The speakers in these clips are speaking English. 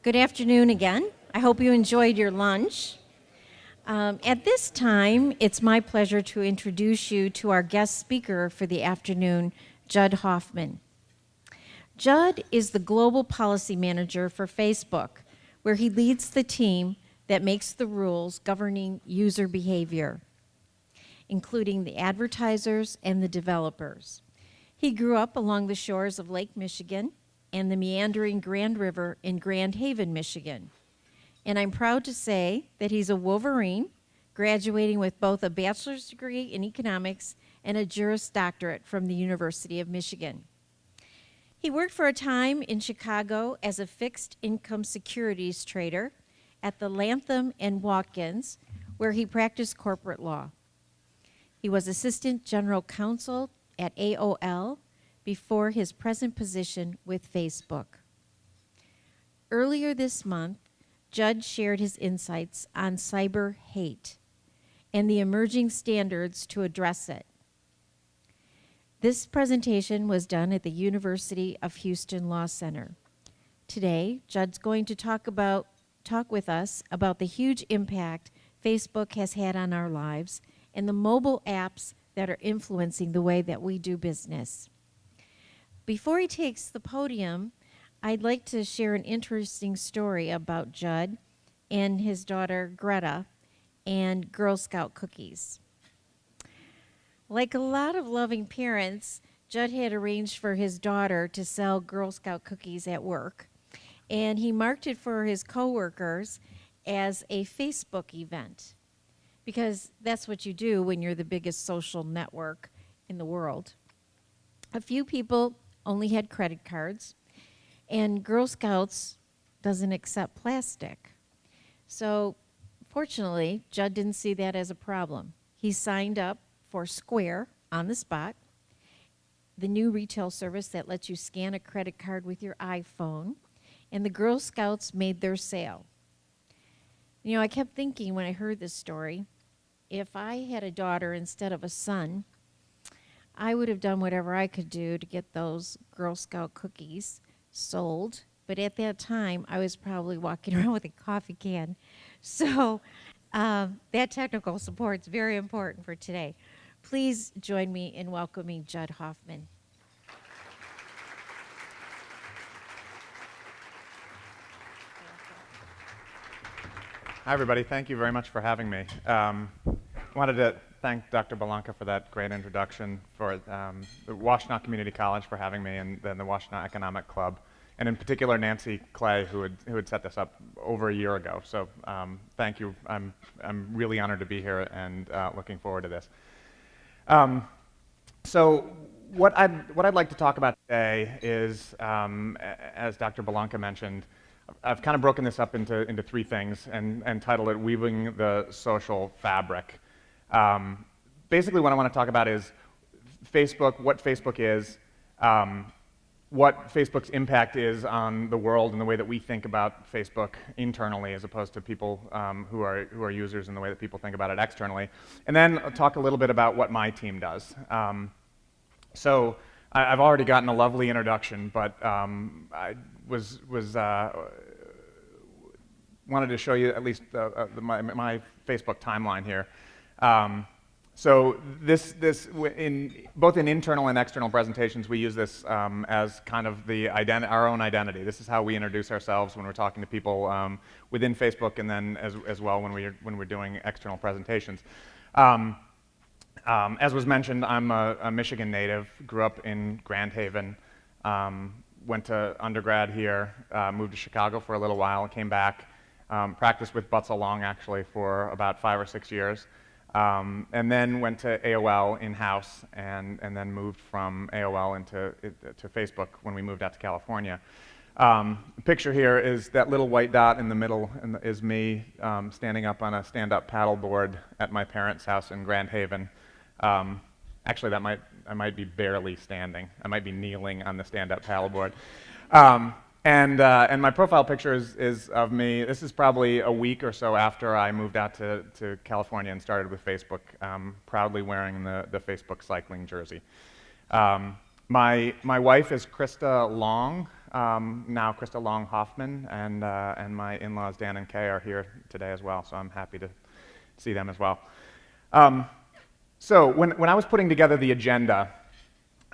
Good afternoon again. I hope you enjoyed your lunch. At this time, it's my pleasure to introduce you to our guest speaker for the afternoon, Judd Hoffman. Judd is the Global Policy Manager for Facebook, where he leads the team that makes the rules governing user behavior, including the advertisers and the developers. He grew up along the shores of Lake Michigan and the meandering Grand River in Grand Haven, Michigan. And I'm proud to say that he's a Wolverine, graduating with both a bachelor's degree in economics and a Juris Doctorate from the University of Michigan. He worked for a time in Chicago as a fixed income securities trader at the Latham and Watkins, where he practiced corporate law. He was assistant general counsel at AOL before his present position with Facebook. Earlier this month, Judd shared his insights on cyber hate and the emerging standards to address it. This presentation was done at the University of Houston Law Center. Today, Judd's going to talk with us about the huge impact Facebook has had on our lives and the mobile apps that are influencing the way that we do business. Before he takes the podium, I'd like to share an interesting story about Judd and his daughter Greta and Girl Scout cookies. Like a lot of loving parents, Judd had arranged for his daughter to sell Girl Scout cookies at work, and he marked it for his coworkers as a Facebook event, because that's what you do when you're the biggest social network in the world. A few people only had credit cards, and Girl Scouts doesn't accept plastic. So fortunately, Judd didn't see that as a problem. He signed up for Square on the spot, the new retail service that lets you scan a credit card with your iPhone, and the Girl Scouts made their sale. You know, I kept thinking when I heard this story, if I had a daughter instead of a son, I would have done whatever I could do to get those Girl Scout cookies sold. But at that time, I was probably walking around with a coffee can. So that technical support is very important for today. Please join me in welcoming Judd Hoffman. Hi, everybody. Thank you very much for having me. Wanted to thank Dr. Belanca for that great introduction, for the Washtenaw Community College for having me, and then the Washtenaw Economic Club, and in particular Nancy Clay, who had set this up over a year ago. So thank you. I'm really honored to be here and looking forward to this. So what I'd like to talk about today is, as Dr. Belanca mentioned, I've kind of broken this up into three things and titled it Weaving the Social Fabric. Basically what I want to talk about is Facebook, what Facebook is, what Facebook's impact is on the world and the way that we think about Facebook internally as opposed to people who are users and the way that people think about it externally. And then I'll talk a little bit about what my team does. So I've already gotten a lovely introduction, but I wanted to show you at least my Facebook timeline here. So both in internal and external presentations, we use this as kind of our own identity. This is how we introduce ourselves when we're talking to people within Facebook, and then as well when we're doing external presentations. As was mentioned, I'm a Michigan native, grew up in Grand Haven, went to undergrad here, moved to Chicago for a little while, came back, practiced with Butts Along actually for about 5 or 6 years, and then went to AOL in-house, and then moved from AOL to Facebook when we moved out to California. The picture here is that little white dot in the middle is me standing up on a stand-up paddleboard at my parents' house in Grand Haven. Actually, I might be barely standing. I might be kneeling on the stand-up paddleboard. And my profile picture is of me. This is probably a week or so after I moved out to California and started with Facebook, proudly wearing the Facebook cycling jersey. My wife is Krista Long. now Krista Long Hoffman, and my in-laws Dan and Kay are here today as well, so I'm happy to see them as well. So when I was putting together the agenda,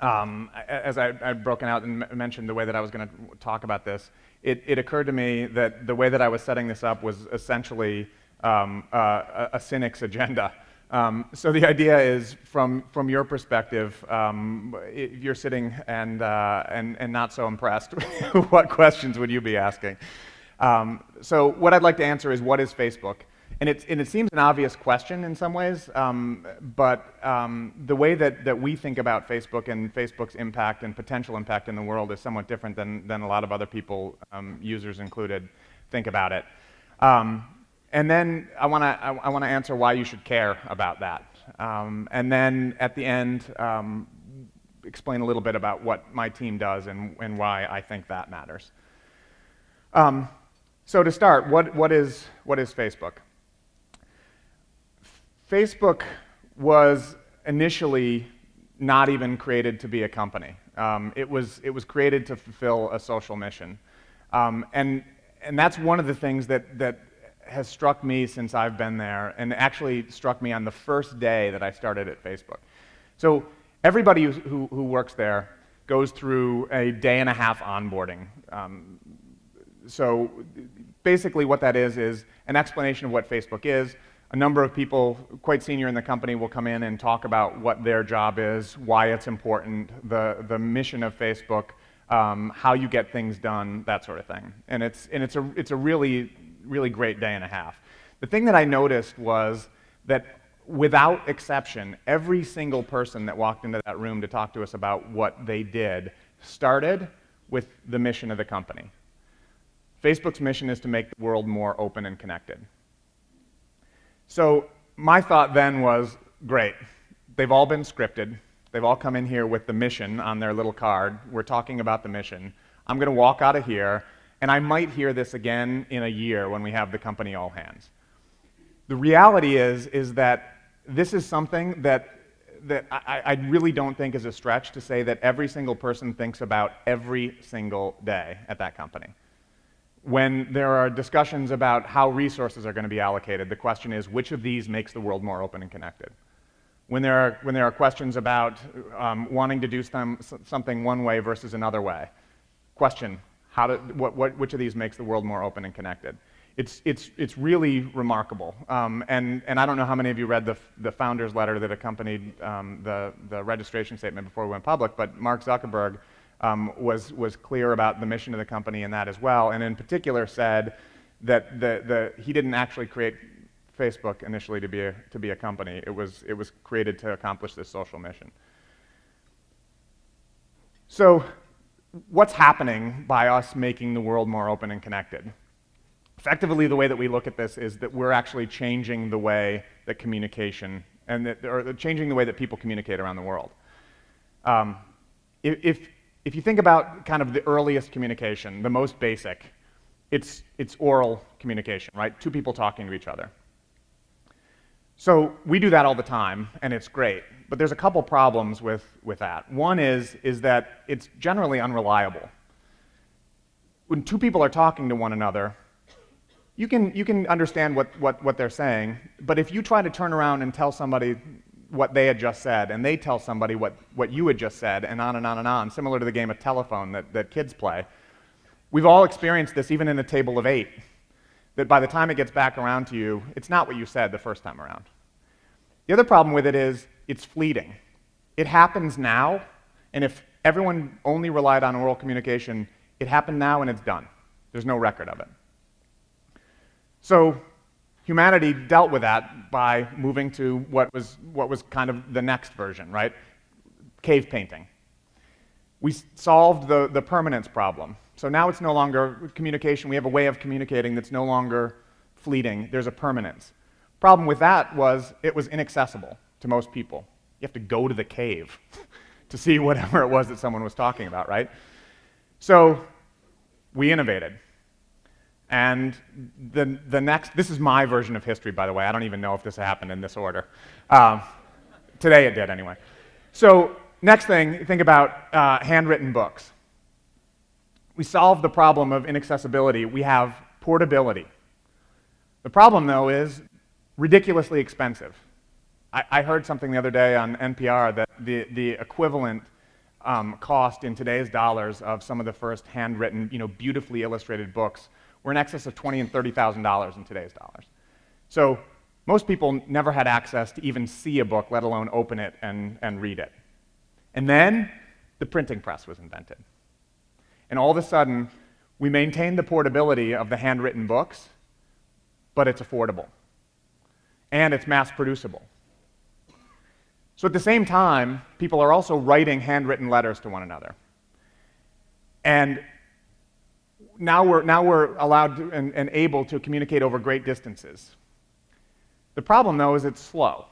as I'd broken out and mentioned the way that I was going to talk about this, it occurred to me that the way that I was setting this up was essentially a cynic's agenda. So the idea is, from your perspective, you're sitting and not so impressed. What questions would you be asking? So what I'd like to answer is, what is Facebook? And it seems an obvious question in some ways, but the way that we think about Facebook and Facebook's impact and potential impact in the world is somewhat different than a lot of other people, users included, think about it. And then I want to answer why you should care about that. And then at the end, explain a little bit about what my team does and why I think that matters. So to start, what is Facebook? Facebook was initially not even created to be a company. It was created to fulfill a social mission, and that's one of the things that has struck me since I've been there, and actually struck me on the first day that I started at Facebook. So everybody who works there goes through a day-and-a-half onboarding. So basically what that is an explanation of what Facebook is. A number of people quite senior in the company will come in and talk about what their job is, why it's important, the mission of Facebook, how you get things done, that sort of thing. And it's a really great day and a half. The thing that I noticed was that without exception, every single person that walked into that room to talk to us about what they did started with the mission of the company. Facebook's mission is to make the world more open and connected. So my thought then was, great, they've all been scripted. They've all come in here with the mission on their little card. We're talking about the mission. I'm going to walk out of here, and I might hear this again in a year when we have the company all hands. The reality is that this is something that I really don't think is a stretch to say that every single person thinks about every single day at that company. When there are discussions about how resources are going to be allocated, the question is, which of these makes the world more open and connected? When there are questions about wanting to do something one way versus another way, question, which of these makes the world more open and connected? It's really remarkable. And I don't know how many of you read the founder's letter that accompanied the registration statement before we went public, but Mark Zuckerberg was clear about the mission of the company and that as well, and in particular said that he didn't actually create Facebook initially to be a company. It was created to accomplish this social mission. So what's happening by us making the world more open and connected? Effectively, the way that we look at this is that we're actually changing the way that communication or changing the way that people communicate around the world. If you think about kind of the earliest communication, the most basic, it's oral communication, right? Two people talking to each other. So we do that all the time, and it's great. But there's a couple problems with that. One is that it's generally unreliable. When two people are talking to one another, you can understand what they're saying, but if you try to turn around and tell somebody what they had just said, and they tell somebody what you had just said, and on and on and on, similar to the game of telephone that kids play. We've all experienced this even in a table of 8, that by the time it gets back around to you, it's not what you said the first time around. The other problem with it is it's fleeting. It happens now, and if everyone only relied on oral communication, it happened now and it's done. There's no record of it. So humanity dealt with that by moving to what was kind of the next version, right? Cave painting. We solved the permanence problem. So now it's no longer communication. We have a way of communicating that's no longer fleeting. There's a permanence. Problem with that was it was inaccessible to most people. You have to go to the cave to see whatever it was that someone was talking about, right? So we innovated. And the next, this is my version of history, by the way. I don't even know if this happened in this order. Today it did, anyway. So next thing, think about handwritten books. We solve the problem of inaccessibility. We have portability. The problem, though, is ridiculously expensive. I heard something the other day on NPR that the equivalent cost in today's dollars of some of the first handwritten, beautifully illustrated books were in excess of $20,000 and $30,000 in today's dollars. So most people never had access to even see a book, let alone open it and read it. And then the printing press was invented. And all of a sudden, we maintain the portability of the handwritten books, but it's affordable. And it's mass producible. So at the same time, people are also writing handwritten letters to one another. And now we're allowed to, and able to communicate over great distances. The problem, though, is it's slow.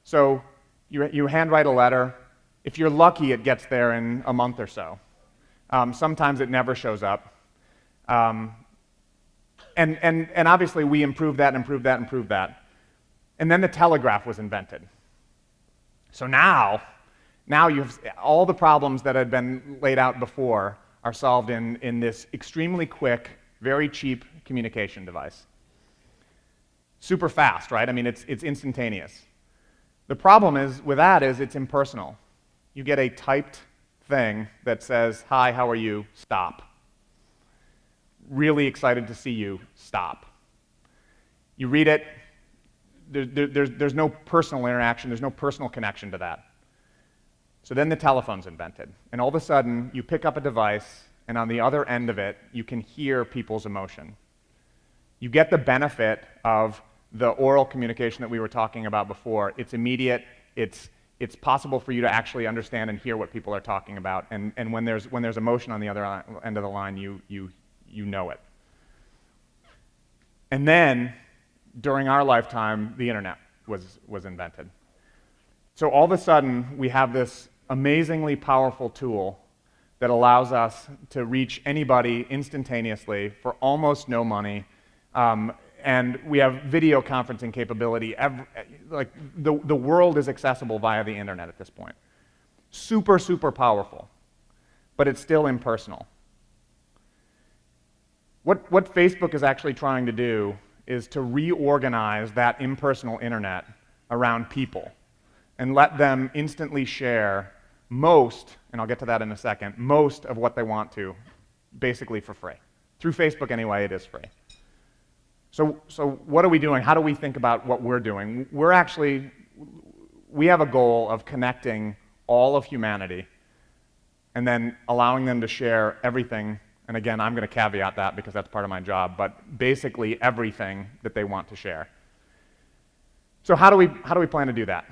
So you handwrite a letter. If you're lucky, it gets there in a month or so. Sometimes it never shows up. And obviously, we improved that, improved that, improved that. And then the telegraph was invented. So now you have all the problems that had been laid out before are solved in this extremely quick, very cheap communication device. Super fast, right? I mean, it's instantaneous. The problem with that is it's impersonal. You get a typed thing that says, "Hi, how are you? Stop. Really excited to see you. Stop." You read it. There's no personal interaction, there's no personal connection to that. So then the telephone's invented, and all of a sudden, you pick up a device, and on the other end of it, you can hear people's emotion. You get the benefit of the oral communication that we were talking about before. It's immediate, it's possible for you to actually understand and hear what people are talking about, and when there's emotion on the other end of the line, you know it. And then, during our lifetime, the internet was invented. So all of a sudden, we have this amazingly powerful tool that allows us to reach anybody instantaneously for almost no money, and we have video conferencing capability. The world is accessible via the internet at this point. Super, super powerful, but it's still impersonal. What Facebook is actually trying to do is to reorganize that impersonal internet around people and let them instantly share most, and I'll get to that in a second, most of what they want to, basically for free. Through Facebook anyway, it is free. So what are we doing? How do we think about what we're doing? We have a goal of connecting all of humanity and then allowing them to share everything. And again, I'm going to caveat that because that's part of my job, but basically everything that they want to share. So how do we plan to do that?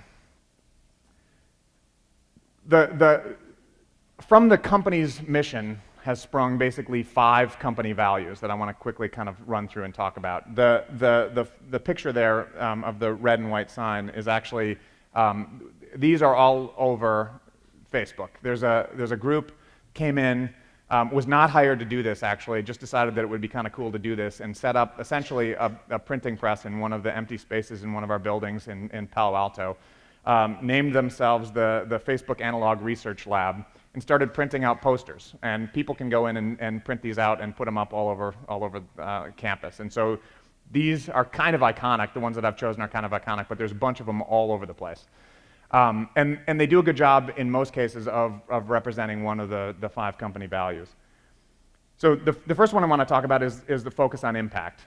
From the company's mission has sprung basically 5 company values that I want to quickly kind of run through and talk about. The picture there of the red and white sign is actually, these are all over Facebook. There's a group came in, was not hired to do this actually, just decided that it would be kind of cool to do this and set up essentially a printing press in one of the empty spaces in one of our buildings in Palo Alto, named themselves the Facebook Analog Research Lab, and started printing out posters. And people can go in and print these out and put them up all over campus. And so these are kind of iconic. The ones that I've chosen are kind of iconic, but there's a bunch of them all over the place. And they do a good job in most cases of representing one of the 5 company values. So the first one I want to talk about is the focus on impact.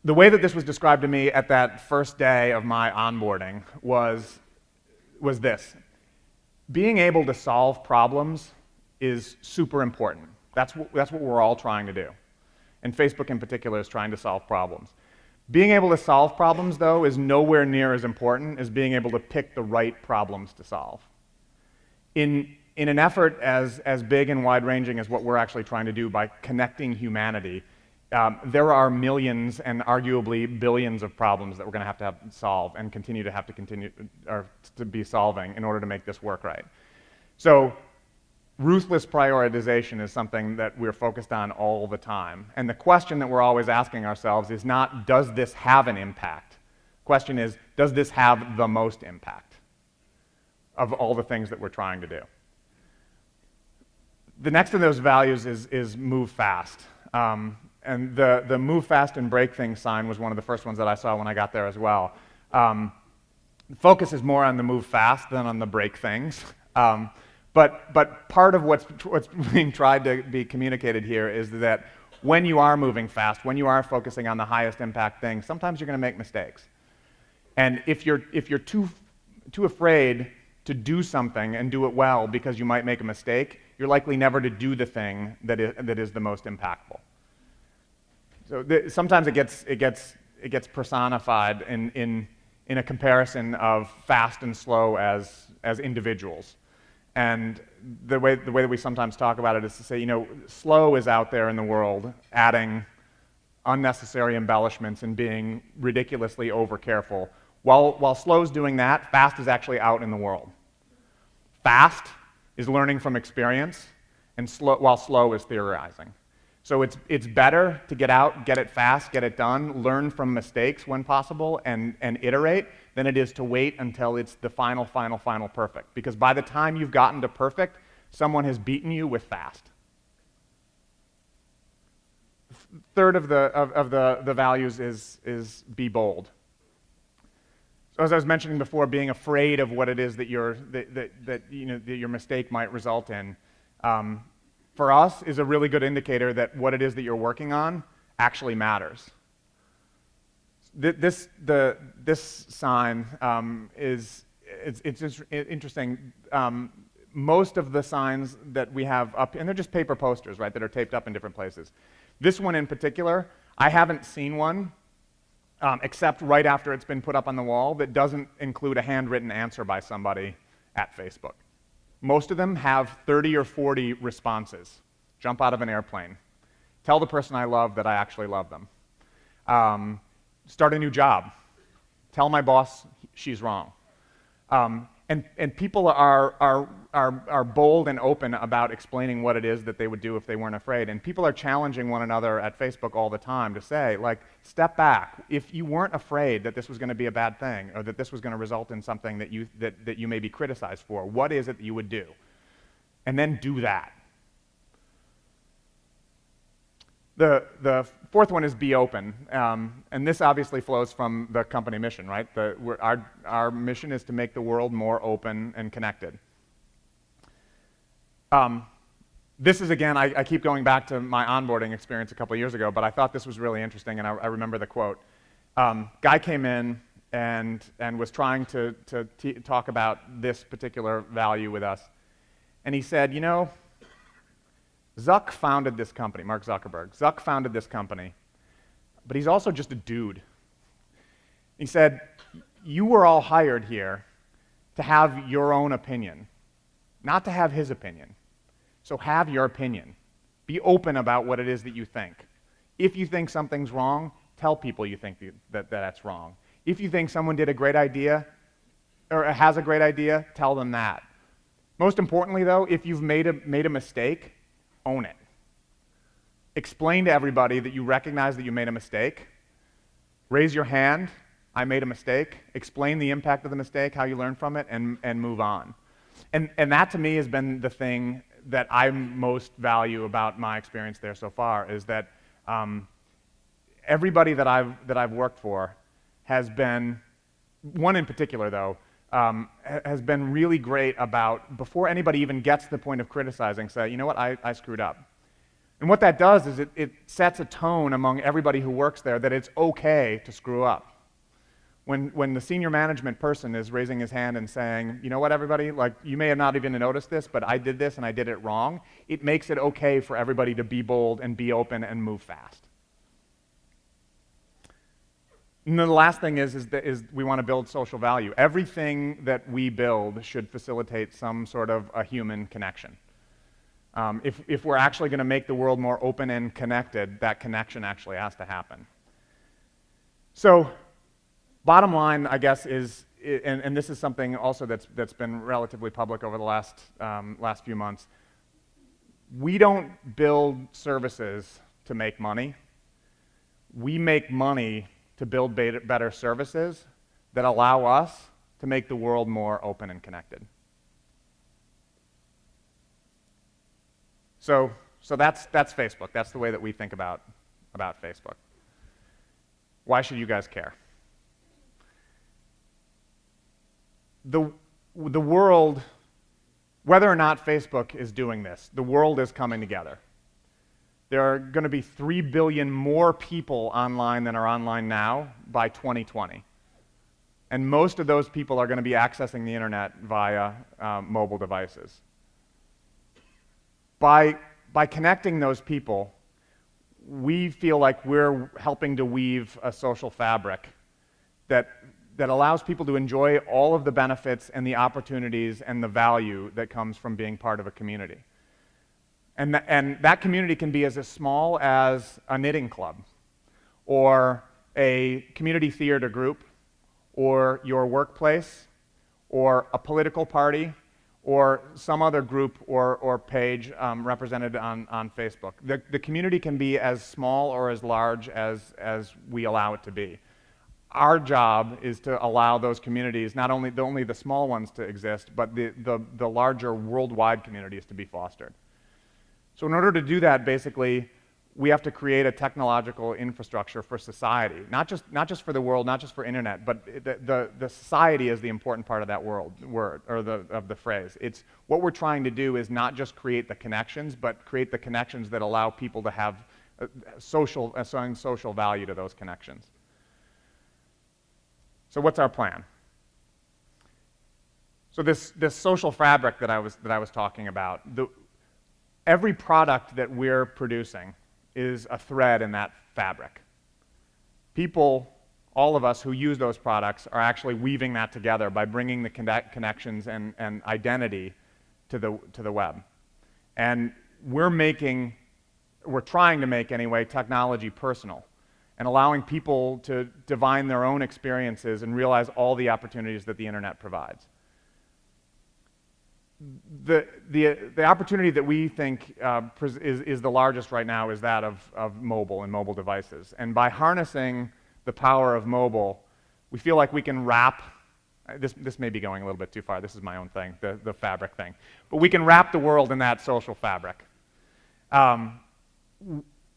The way that this was described to me at that first day of my onboarding was this. Being able to solve problems is super important. That's what we're all trying to do. And Facebook in particular is trying to solve problems. Being able to solve problems, though, is nowhere near as important as being able to pick the right problems to solve. In an effort as big and wide-ranging as what we're actually trying to do by connecting humanity, there are millions and arguably billions of problems that we're going to have solve and continue to be solving in order to make this work right. So ruthless prioritization is something that we're focused on all the time. And the question that we're always asking ourselves is not, does this have an impact? The question is, does this have the most impact of all the things that we're trying to do? The next of those values is move fast. And the move fast and break things sign was one of the first ones that I saw when I got there as well. The focus is more on the move fast than on the break things. But part of what's being tried to be communicated here is that when you are moving fast, when you are focusing on the highest impact things, sometimes you're going to make mistakes. And if you're too afraid to do something and do it well because you might make a mistake, you're likely never to do the thing that is the most impactful. So sometimes it gets personified in a comparison of fast and slow as individuals. And the way that we sometimes talk about it is to say, slow is out there in the world adding unnecessary embellishments and being ridiculously over careful. While slow's doing that, fast is actually out in the world. Fast is learning from experience, and while slow is theorizing. So it's better to get out, get it fast, get it done, learn from mistakes when possible, and iterate, than it is to wait until it's the final perfect. Because by the time you've gotten to perfect, someone has beaten you with fast. Third of the values is be bold. So as I was mentioning before, being afraid of what it is that your mistake might result in, for us is a really good indicator that what it is that you're working on actually matters. This sign it's just interesting. Most of the signs that we have up, and they're just paper posters, right, that are taped up in different places. This one in particular, I haven't seen one except right after it's been put up on the wall that doesn't include a handwritten answer by somebody at Facebook. Most of them have 30 or 40 responses. Jump out of an airplane. Tell the person I love that I actually love them. Start a new job. Tell my boss she's wrong. And people are bold and open about explaining what it is that they would do if they weren't afraid. And people are challenging one another at Facebook all the time to say, like, step back. If you weren't afraid that this was going to be a bad thing or that this was going to result in something that you may be criticized for, what is it that you would do? And then do that. The fourth one is be open, and this obviously flows from the company mission, right? Our mission is to make the world more open and connected. This is, again, I keep going back to my onboarding experience a couple of years ago, but I thought this was really interesting, and I remember the quote. Guy came in and was trying to talk about this particular value with us, and he said, Zuck founded this company, Mark Zuckerberg. Zuck founded this company, but he's also just a dude. He said, you were all hired here to have your own opinion, not to have his opinion. So have your opinion. Be open about what it is that you think. If you think something's wrong, tell people you think that that's wrong. If you think someone did a great idea or has a great idea, tell them that. Most importantly, though, if you've made a mistake, own it. Explain to everybody that you recognize that you made a mistake. Raise your hand. I made a mistake. Explain the impact of the mistake, how you learn from it, and move on. And that to me has been the thing that I most value about my experience there so far is that everybody that I've worked for has been, one in particular though, has been really great about, before anybody even gets to the point of criticizing, say, you know what, I screwed up. And what that does is it sets a tone among everybody who works there that it's okay to screw up. When the senior management person is raising his hand and saying, you know what, everybody, like, you may have not even noticed this, but I did this and I did it wrong, it makes it okay for everybody to be bold and be open and move fast. And then the last thing is we want to build social value. Everything that we build should facilitate some sort of a human connection. If we're actually going to make the world more open and connected, that connection actually has to happen. So, bottom line, I guess, is, and this is something also that's been relatively public over the last few months, we don't build services to make money. We make money to build better services that allow us to make the world more open and connected. So that's Facebook. That's the way that we think about Facebook. Why should you guys care? The world, whether or not Facebook is doing this, the world is coming together. There are going to be 3 billion more people online than are online now by 2020. And most of those people are going to be accessing the internet via mobile devices. By connecting those people, we feel like we're helping to weave a social fabric that allows people to enjoy all of the benefits and the opportunities and the value that comes from being part of a community. And that community can be as small as a knitting club, or a community theater group, or your workplace, or a political party, or some other group or page represented on Facebook. The community can be as small or as large as we allow it to be. Our job is to allow those communities, not only the small ones to exist, but the larger worldwide communities to be fostered. So in order to do that, basically, we have to create a technological infrastructure for society, not just for the world, not just for internet, but the society is the important part of that word, or of the phrase. It's what we're trying to do is not just create the connections, but create the connections that allow people to have assign social value to those connections. So what's our plan? So this social fabric that I was talking about, every product that we're producing is a thread in that fabric. People, all of us who use those products, are actually weaving that together by bringing the connections and identity to the web. And we're trying to make anyway technology personal, and allowing people to divine their own experiences and realize all the opportunities that the internet provides. The opportunity that we think is the largest right now is that of mobile and mobile devices. And by harnessing the power of mobile, we feel like we can wrap, this may be going a little bit too far, this is my own thing, the fabric thing, but we can wrap the world in that social fabric.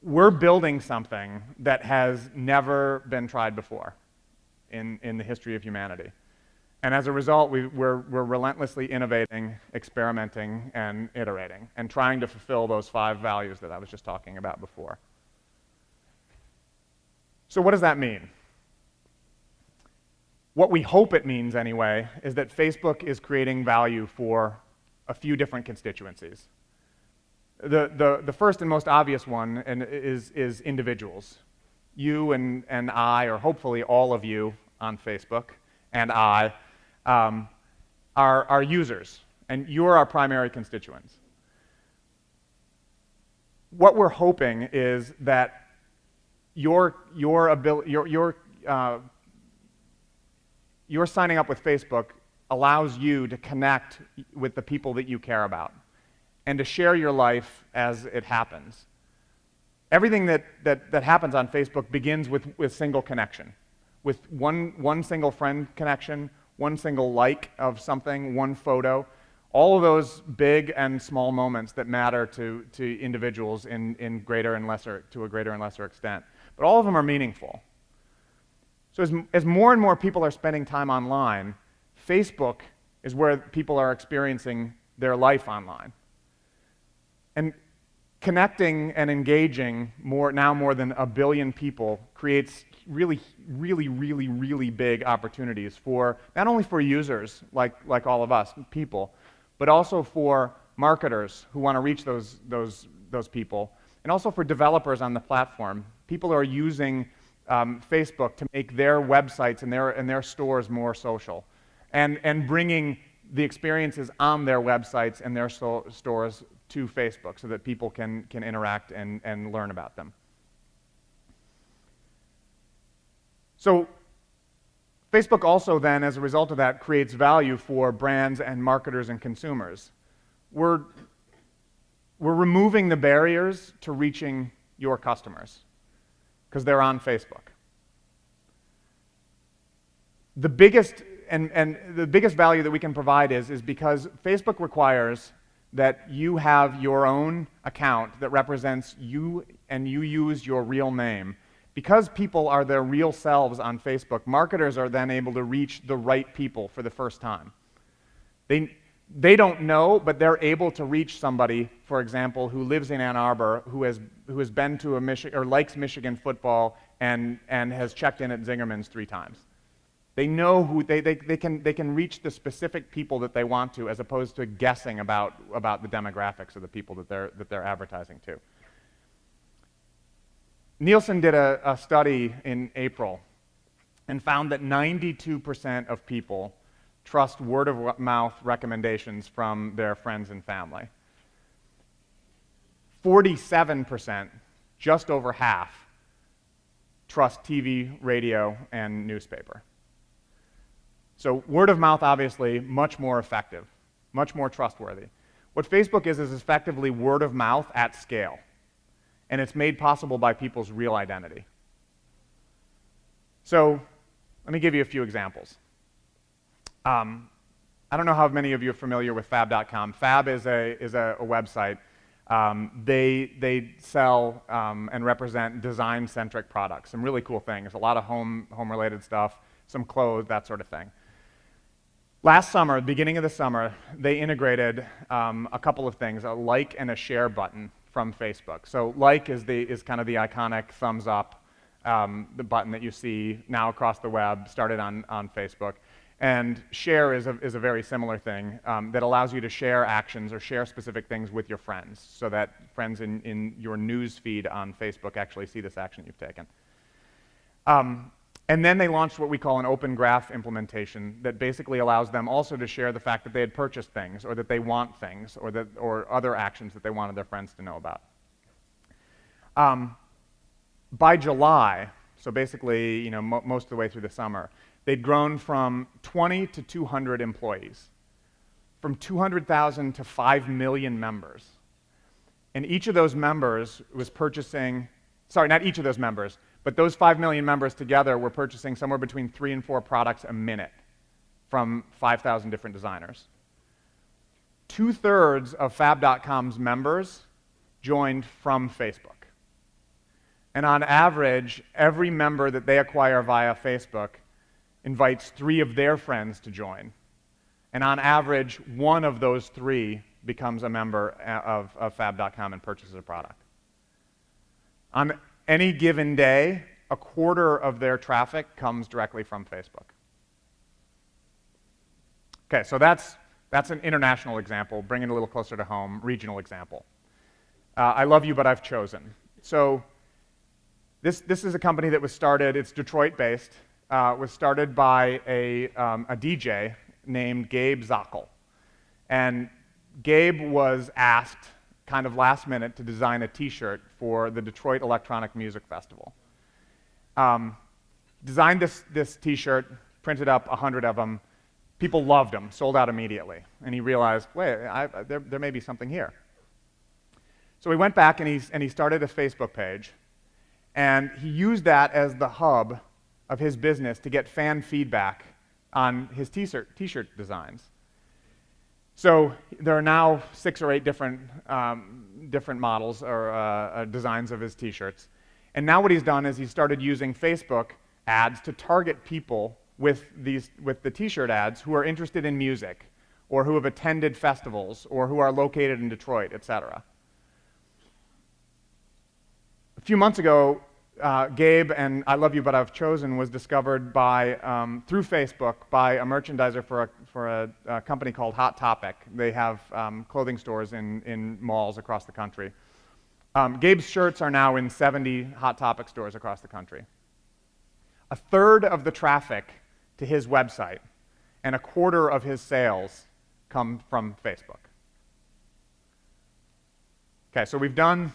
We're building something that has never been tried before in the history of humanity. And as a result, we're relentlessly innovating, experimenting, and iterating, and trying to fulfill those 5 values that I was just talking about before. So what does that mean? What we hope it means, anyway, is that Facebook is creating value for a few different constituencies. The first and most obvious one is individuals. You and I, or hopefully all of you on Facebook, and I, are users, and you're our primary constituents. What we're hoping is that your signing up with Facebook allows you to connect with the people that you care about, and to share your life as it happens. Everything that happens on Facebook begins with single connection, with one single friend connection, one single like of something, one photo, all of those big and small moments that matter to individuals to a greater and lesser extent. But all of them are meaningful. So as more and more people are spending time online, Facebook is where people are experiencing their life online. And connecting and engaging more than 1 billion people creates really big opportunities for not only for users like all of us people, but also for marketers who want to reach those people, and also for developers on the platform. People are using Facebook to make their websites and their stores more social, and bringing the experiences on their websites and their stores to Facebook so that people can interact and learn about them. So Facebook also then, as a result of that, creates value for brands and marketers and consumers. We're removing the barriers to reaching your customers because they're on Facebook. The biggest value that we can provide is because Facebook requires that you have your own account that represents you and you use your real name, because people are their real selves on Facebook, marketers are then able to reach the right people for the first time. They don't know, but they're able to reach somebody, for example, who lives in Ann Arbor, who has been to or likes Michigan football and has checked in at Zingerman's 3 times. They know who they can reach the specific people that they want to, as opposed to guessing about the demographics of the people that they're advertising to. Nielsen did a study in April and found that 92% of people trust word-of-mouth recommendations from their friends and family. 47%, just over half, trust TV, radio, and newspaper. So word of mouth, obviously, much more effective, much more trustworthy. What Facebook is effectively word of mouth at scale, and it's made possible by people's real identity. So let me give you a few examples. I don't know how many of you are familiar with Fab.com. Fab is a website. They sell and represent design-centric products, some really cool things, a lot of home-related stuff, some clothes, that sort of thing. Last summer, beginning of the summer, they integrated a couple of things, a like and a share button from Facebook. So like is kind of the iconic thumbs up, the button that you see now across the web, started on Facebook. And share is a very similar thing that allows you to share actions or share specific things with your friends, so that friends in your news feed on Facebook actually see this action you've taken. And then they launched what we call an open graph implementation that basically allows them also to share the fact that they had purchased things, or that they want things, or other actions that they wanted their friends to know about. By July, so basically most of the way through the summer, they'd grown from 20 to 200 employees, from 200,000 to 5 million members. And each of those members was purchasing, sorry, not each of those members, but those 5 million members together were purchasing somewhere between 3 and 4 products a minute from 5,000 different designers. 2/3 of Fab.com's members joined from Facebook. And on average, every member that they acquire via Facebook invites 3 of their friends to join. And on average, 1 of those 3 becomes a member of Fab.com and purchases a product. On any given day, 1/4 of their traffic comes directly from Facebook. Okay, so that's an international example, bring it a little closer to home, regional example. I love you, but I've chosen. So this is a company that was started, it's Detroit-based, was started by a DJ named Gabe Zockel. And Gabe was asked, kind of last minute, to design a t-shirt for the Detroit Electronic Music Festival. Designed this t-shirt, printed up 100 of them. People loved them, sold out immediately. And he realized, wait, there may be something here. So he went back and he started a Facebook page. And he used that as the hub of his business to get fan feedback on his t-shirt designs. So there are now 6 or 8 different models or designs of his t-shirts. And now what he's done is he's started using Facebook ads to target people with the t-shirt ads who are interested in music, or who have attended festivals, or who are located in Detroit, etc. A few months ago, Gabe and I Love You But I've Chosen was discovered through Facebook by a merchandiser for a company called Hot Topic. They have clothing stores in malls across the country. Gabe's shirts are now in 70 Hot Topic stores across the country. 1/3 of the traffic to his website and 1/4 of his sales come from Facebook. Okay, so we've done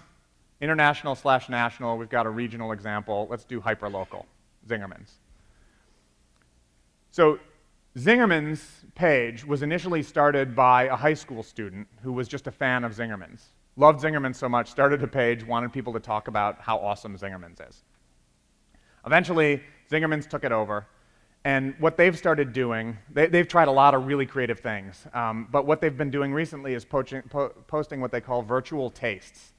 international/national, we've got a regional example. Let's do hyperlocal, Zingerman's. So Zingerman's page was initially started by a high school student who was just a fan of Zingerman's. Loved Zingerman's so much, started a page, wanted people to talk about how awesome Zingerman's is. Eventually, Zingerman's took it over, And what they've started doing, they've tried a lot of really creative things, but what they've been doing recently is posting what they call virtual tastes.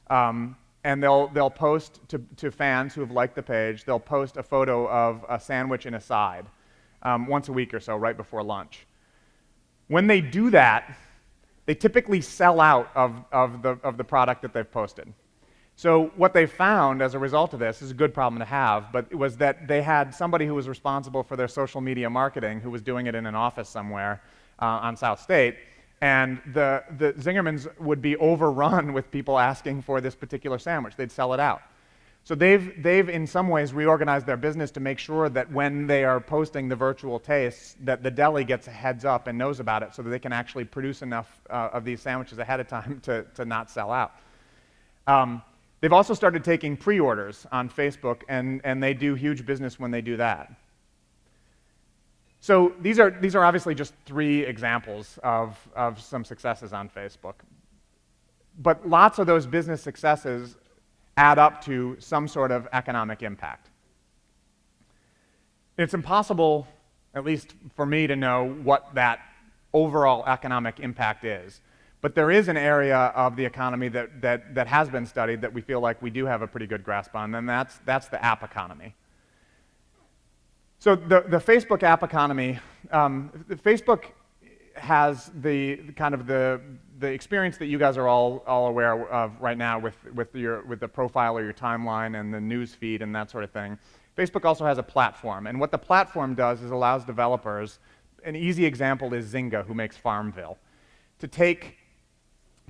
And they'll post to fans who have liked the page, they'll post a photo of a sandwich and a side once a week or so, right before lunch. When they do that, they typically sell out of the product that they've posted. So what they found as a result of this is a good problem to have, but it was that they had somebody who was responsible for their social media marketing who was doing it in an office somewhere on South State, and the Zingermans would be overrun with people asking for this particular sandwich. They'd sell it out. So they've in some ways reorganized their business to make sure that when they are posting the virtual tastes, that the deli gets a heads up and knows about it so that they can actually produce enough of these sandwiches ahead of time to not sell out. They've also started taking pre-orders on Facebook, and they do huge business when they do that. So these are obviously just 3 examples of some successes on Facebook. But lots of those business successes add up to some sort of economic impact. It's impossible, at least for me, to know what that overall economic impact is. But there is an area of the economy that has been studied that we feel like we do have a pretty good grasp on, and that's the app economy. So the Facebook app economy, Facebook has the kind of the experience that you guys are all aware of right now with the profile or your timeline and the news feed and that sort of thing. Facebook also has a platform, and what the platform does is allows developers, an easy example is Zynga, who makes Farmville, to take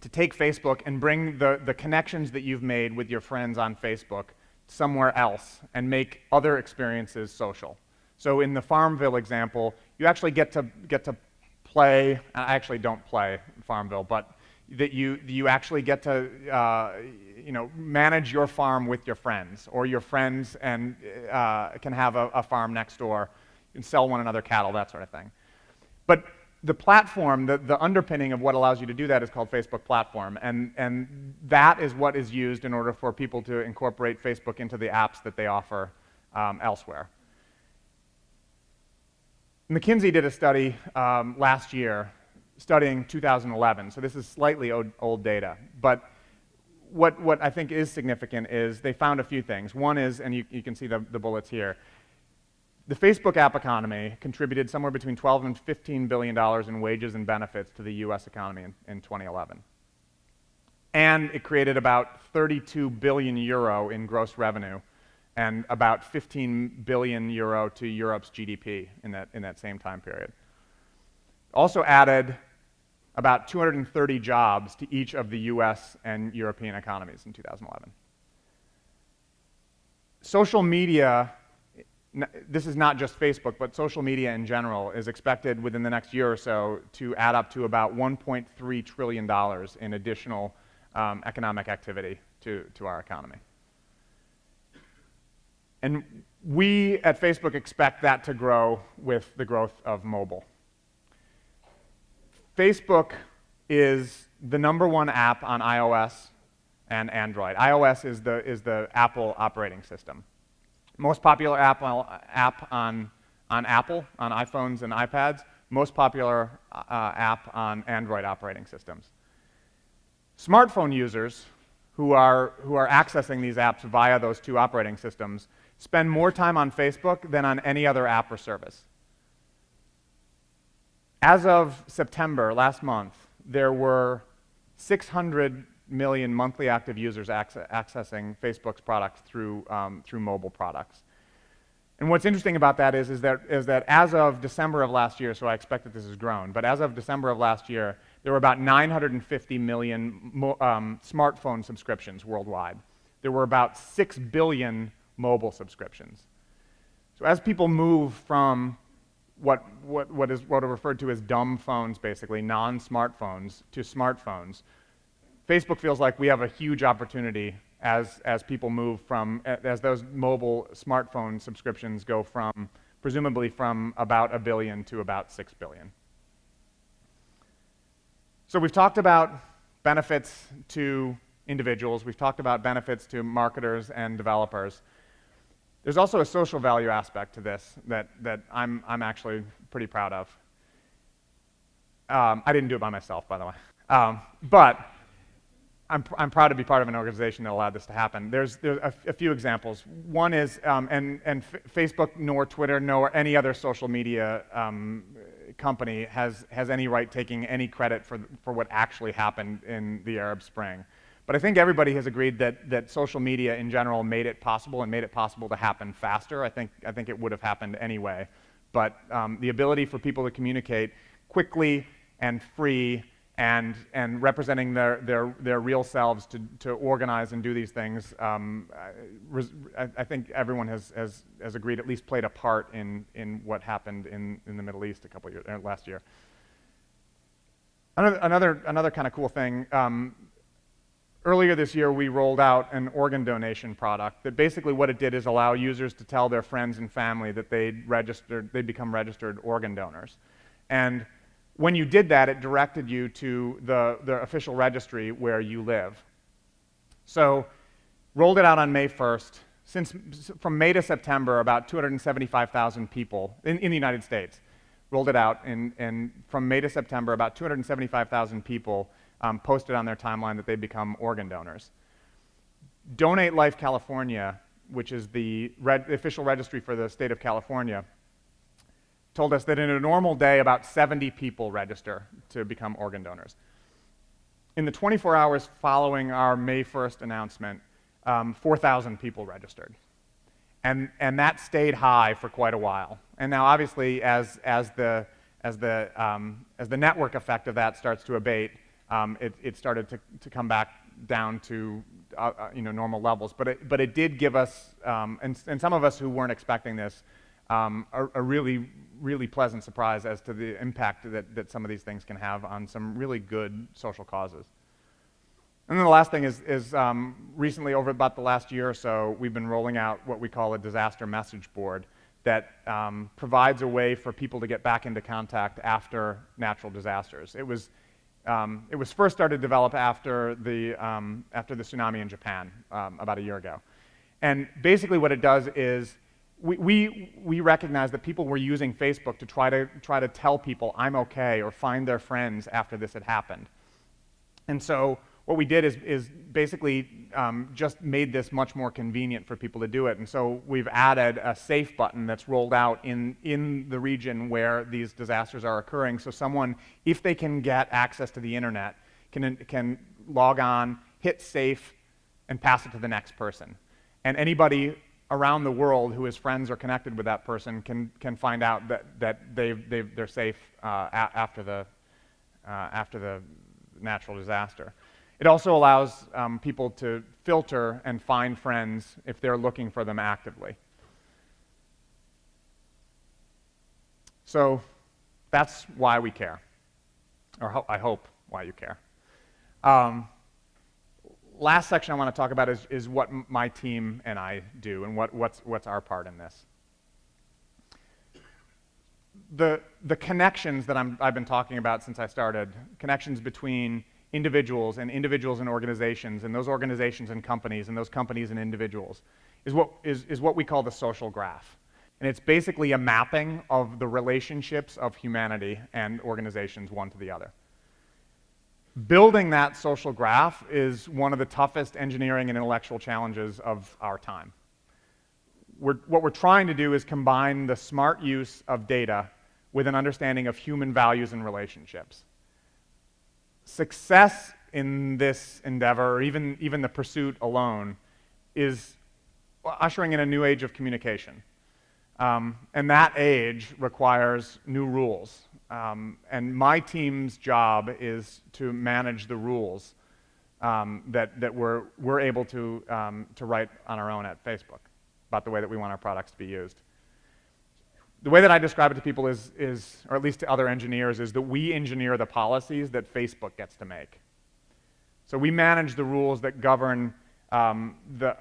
Facebook and bring the connections that you've made with your friends on Facebook somewhere else and make other experiences social. So in the Farmville example, you actually get to play. I actually don't play Farmville, but that you actually get to manage your farm with your friends, or your friends and can have a farm next door and sell one another cattle, that sort of thing. But the platform, the underpinning of what allows you to do that is called Facebook Platform, and that is what is used in order for people to incorporate Facebook into the apps that they offer elsewhere. McKinsey did a study last year studying 2011, so this is slightly old data, but what I think is significant is they found a few things. One is, and you can see the bullets here, the Facebook app economy contributed somewhere between $12 and $15 billion in wages and benefits to the US economy in 2011. And it created about 32 billion euro in gross revenue and about 15 billion euro to Europe's GDP in that same time period. Also added about 230 jobs to each of the US and European economies in 2011. Social media, this is not just Facebook, but social media in general, is expected within the next year or so to add up to about $1.3 trillion in additional economic activity to our economy. And we at Facebook expect that to grow with the growth of mobile. Facebook is the #1 app on iOS and Android. iOS is the Apple operating system. Most popular app on Apple, on iPhones and iPads. Most popular app on Android operating systems. Smartphone users who are accessing these apps via those 2 operating systems spend more time on Facebook than on any other app or service. As of September, last month, there were 600 million monthly active users accessing Facebook's products through mobile products. And what's interesting about that is that as of December of last year, so I expect that this has grown, but as of December of last year, there were about 950 million smartphone subscriptions worldwide. There were about 6 billion mobile subscriptions. So as people move from what are referred to as dumb phones, basically non-smartphones, to smartphones, Facebook feels like we have a huge opportunity as people move from, as those mobile smartphone subscriptions go from, presumably from about 1 billion to about 6 billion. So we've talked about benefits to individuals, we've talked about benefits to marketers and developers. There's also a social value aspect to this that I'm actually pretty proud of. I didn't do it by myself, by the way. But I'm proud to be part of an organization that allowed this to happen. There's a few examples. One is, Facebook nor Twitter nor any other social media company has any right taking any credit for what actually happened in the Arab Spring. But I think everybody has agreed that social media in general made it possible and made it possible to happen faster. I think it would have happened anyway. But the ability for people to communicate quickly and free and representing their real selves to organize and do these things, I think everyone has agreed at least played a part in what happened in the Middle East last year. Another kind of cool thing. Earlier this year, we rolled out an organ donation product that basically what it did is allow users to tell their friends and family that they'd become registered organ donors. And when you did that, it directed you to the official registry where you live. So, rolled it out on May 1st. From May to September, about 275,000 people in the United States rolled it out. And from May to September, about 275,000 people posted on their timeline that they'd become organ donors. Donate Life California, which is the official registry for the state of California, told us that in a normal day, about 70 people register to become organ donors. In the 24 hours following our May 1st announcement, 4,000 people registered. And that stayed high for quite a while. And now, obviously, as the network effect of that starts to abate, it started to come back down to normal levels. But it did give us, and some of us who weren't expecting this, a really pleasant surprise as to the impact that some of these things can have on some really good social causes. And then the last thing is recently, over about the last year or so, we've been rolling out what we call a disaster message board that provides a way for people to get back into contact after natural disasters. It was first started to develop after the tsunami in Japan about a year ago. And basically what it does is we recognize that people were using Facebook to try to tell people I'm okay or find their friends after this had happened. And so what we did is basically just made this much more convenient for people to do it. And so we've added a safe button that's rolled out in the region where these disasters are occurring. So someone, if they can get access to the internet, can log on, hit safe, and pass it to the next person. And anybody around the world who is friends or connected with that person can find out that they're safe after the natural disaster. It also allows people to filter and find friends if they're looking for them actively. So that's why we care, or I hope why you care. Last section I want to talk about is what my team and I do and what's our part in this. The connections that I've been talking about since I started, connections between individuals and organizations, and those organizations and companies, and those companies and individuals, is what we call the social graph. And it's basically a mapping of the relationships of humanity and organizations one to the other. Building that social graph is one of the toughest engineering and intellectual challenges of our time. What we're trying to do is combine the smart use of data with an understanding of human values and relationships. Success in this endeavor, or even the pursuit alone, is ushering in a new age of communication. And that age requires new rules. And my team's job is to manage the rules that we're able to write on our own at Facebook about the way that we want our products to be used. The way that I describe it to people is, or at least to other engineers, is that we engineer the policies that Facebook gets to make. So we manage the rules that govern over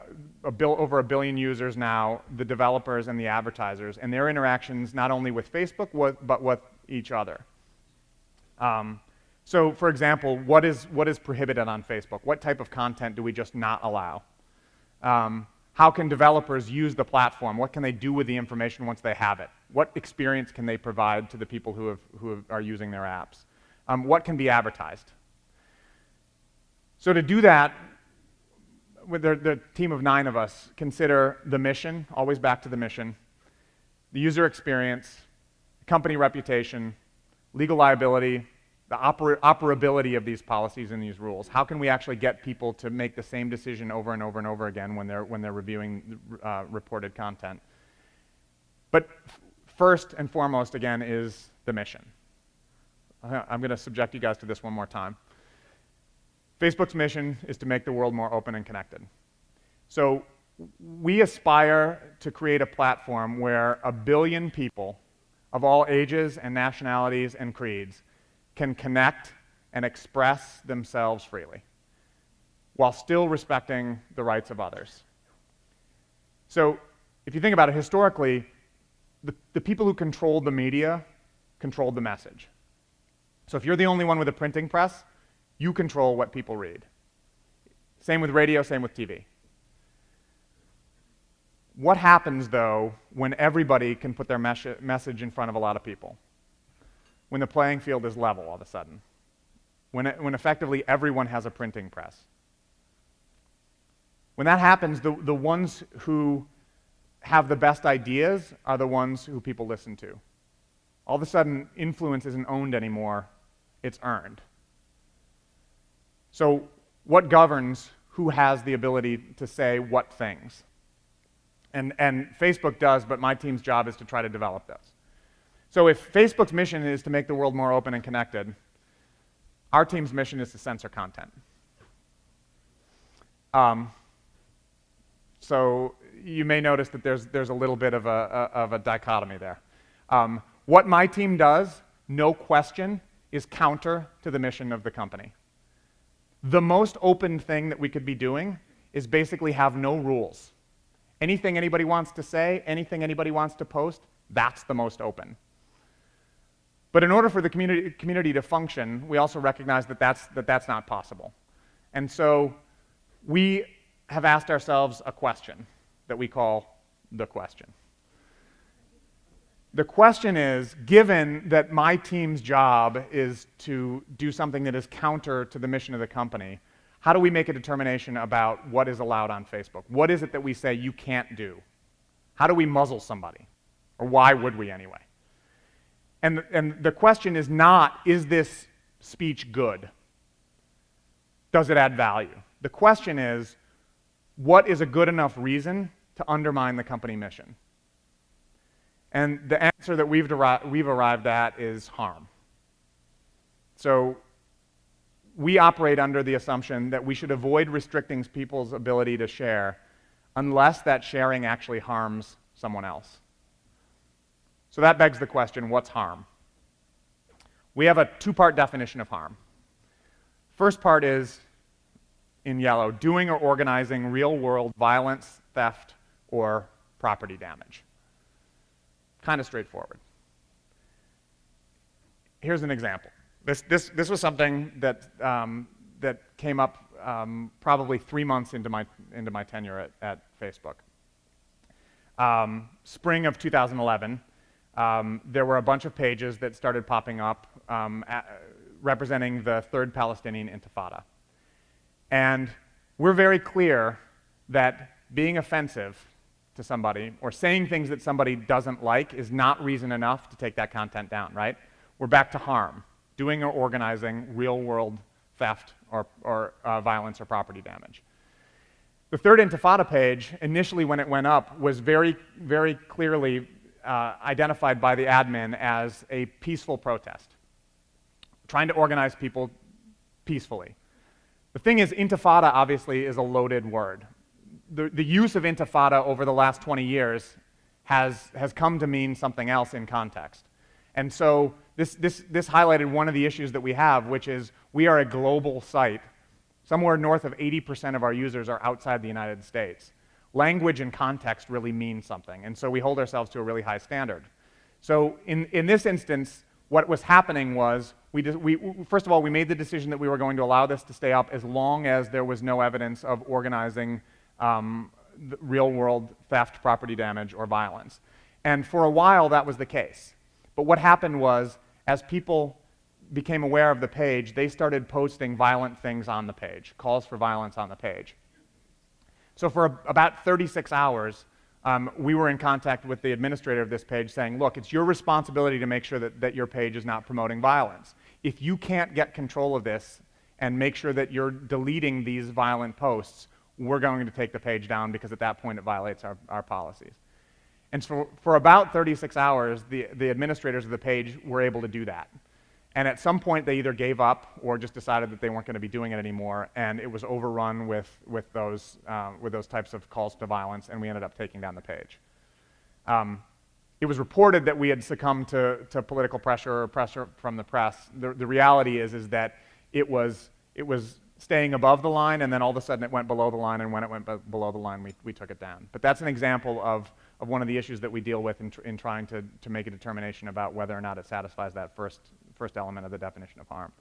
1 billion users now, the developers and the advertisers, and their interactions not only with Facebook, but with each other. So, for example, what is prohibited on Facebook? What type of content do we just not allow? How can developers use the platform? What can they do with the information once they have it? What experience can they provide to the people who are using their apps? What can be advertised? So to do that, with the team of 9 of us, consider the mission, always back to the mission, the user experience, company reputation, legal liability, the operability of these policies and these rules. How can we actually get people to make the same decision over and over and over again when they're reviewing reported content? But first and foremost, again, is the mission. I'm going to subject you guys to this one more time. Facebook's mission is to make the world more open and connected. So we aspire to create a platform where 1 billion people of all ages and nationalities and creeds can connect and express themselves freely while still respecting the rights of others. So if you think about it historically, the people who controlled the media controlled the message. So if you're the only one with a printing press, you control what people read. Same with radio, same with TV. What happens, though, when everybody can put their message in front of a lot of people? When the playing field is level all of a sudden? When effectively everyone has a printing press? When that happens, the ones who have the best ideas are the ones who people listen to. All of a sudden, influence isn't owned anymore, it's earned. So what governs who has the ability to say what things? And Facebook does, but my team's job is to try to develop those. So if Facebook's mission is to make the world more open and connected, our team's mission is to censor content. So you may notice that there's a little bit of a dichotomy there. What my team does, no question, is counter to the mission of the company. The most open thing that we could be doing is basically have no rules. Anything anybody wants to say, anything anybody wants to post, that's the most open. But in order for the community to function, we also recognize that that's not possible. And so we have asked ourselves a question that we call the question. The question is, given that my team's job is to do something that is counter to the mission of the company, how do we make a determination about what is allowed on Facebook? What is it that we say you can't do? How do we muzzle somebody? Or why would we anyway? And the question is not, is this speech good? Does it add value? The question is, what is a good enough reason to undermine the company mission? And the answer that we've arrived at is harm. So we operate under the assumption that we should avoid restricting people's ability to share unless that sharing actually harms someone else. So that begs the question, what's harm? We have a 2-part definition of harm. First part is, in yellow, doing or organizing real-world violence, theft, or property damage. Kind of straightforward. Here's an example. This was something that came up probably 3 months into my tenure at Facebook. Spring of 2011, there were a bunch of pages that started popping up representing the Third Palestinian Intifada. And we're very clear that being offensive to somebody or saying things that somebody doesn't like is not reason enough to take that content down, right? We're back to harm, doing or organizing real-world theft or violence or property damage. The Third Intifada page, initially when it went up, was very, very clearly identified by the admin as a peaceful protest, trying to organize people peacefully. The thing is, intifada obviously is a loaded word. The use of intifada over the last 20 years has come to mean something else in context. And so this highlighted one of the issues that we have, which is we are a global site. Somewhere north of 80% of our users are outside the United States. Language and context really mean something, and so we hold ourselves to a really high standard. So in this instance, what was happening was, first of all, we made the decision that we were going to allow this to stay up as long as there was no evidence of organizing real-world theft, property damage, or violence. And for a while, that was the case. But what happened was, as people became aware of the page, they started posting violent things on the page, calls for violence on the page. So for about 36 hours, we were in contact with the administrator of this page saying, look, it's your responsibility to make sure that your page is not promoting violence. If you can't get control of this and make sure that you're deleting these violent posts, we're going to take the page down, because at that point it violates our policies. And so for about 36 hours, the administrators of the page were able to do that. And at some point they either gave up or just decided that they weren't going to be doing it anymore, and it was overrun with those types of calls to violence, and we ended up taking down the page. It was reported that we had succumbed to political pressure or pressure from the press. The reality is that it was staying above the line, and then all of a sudden it went below the line, and when it went below the line, we took it down. But that's an example of one of the issues that we deal with in trying to make a determination about whether or not it satisfies that first element of the definition of harm.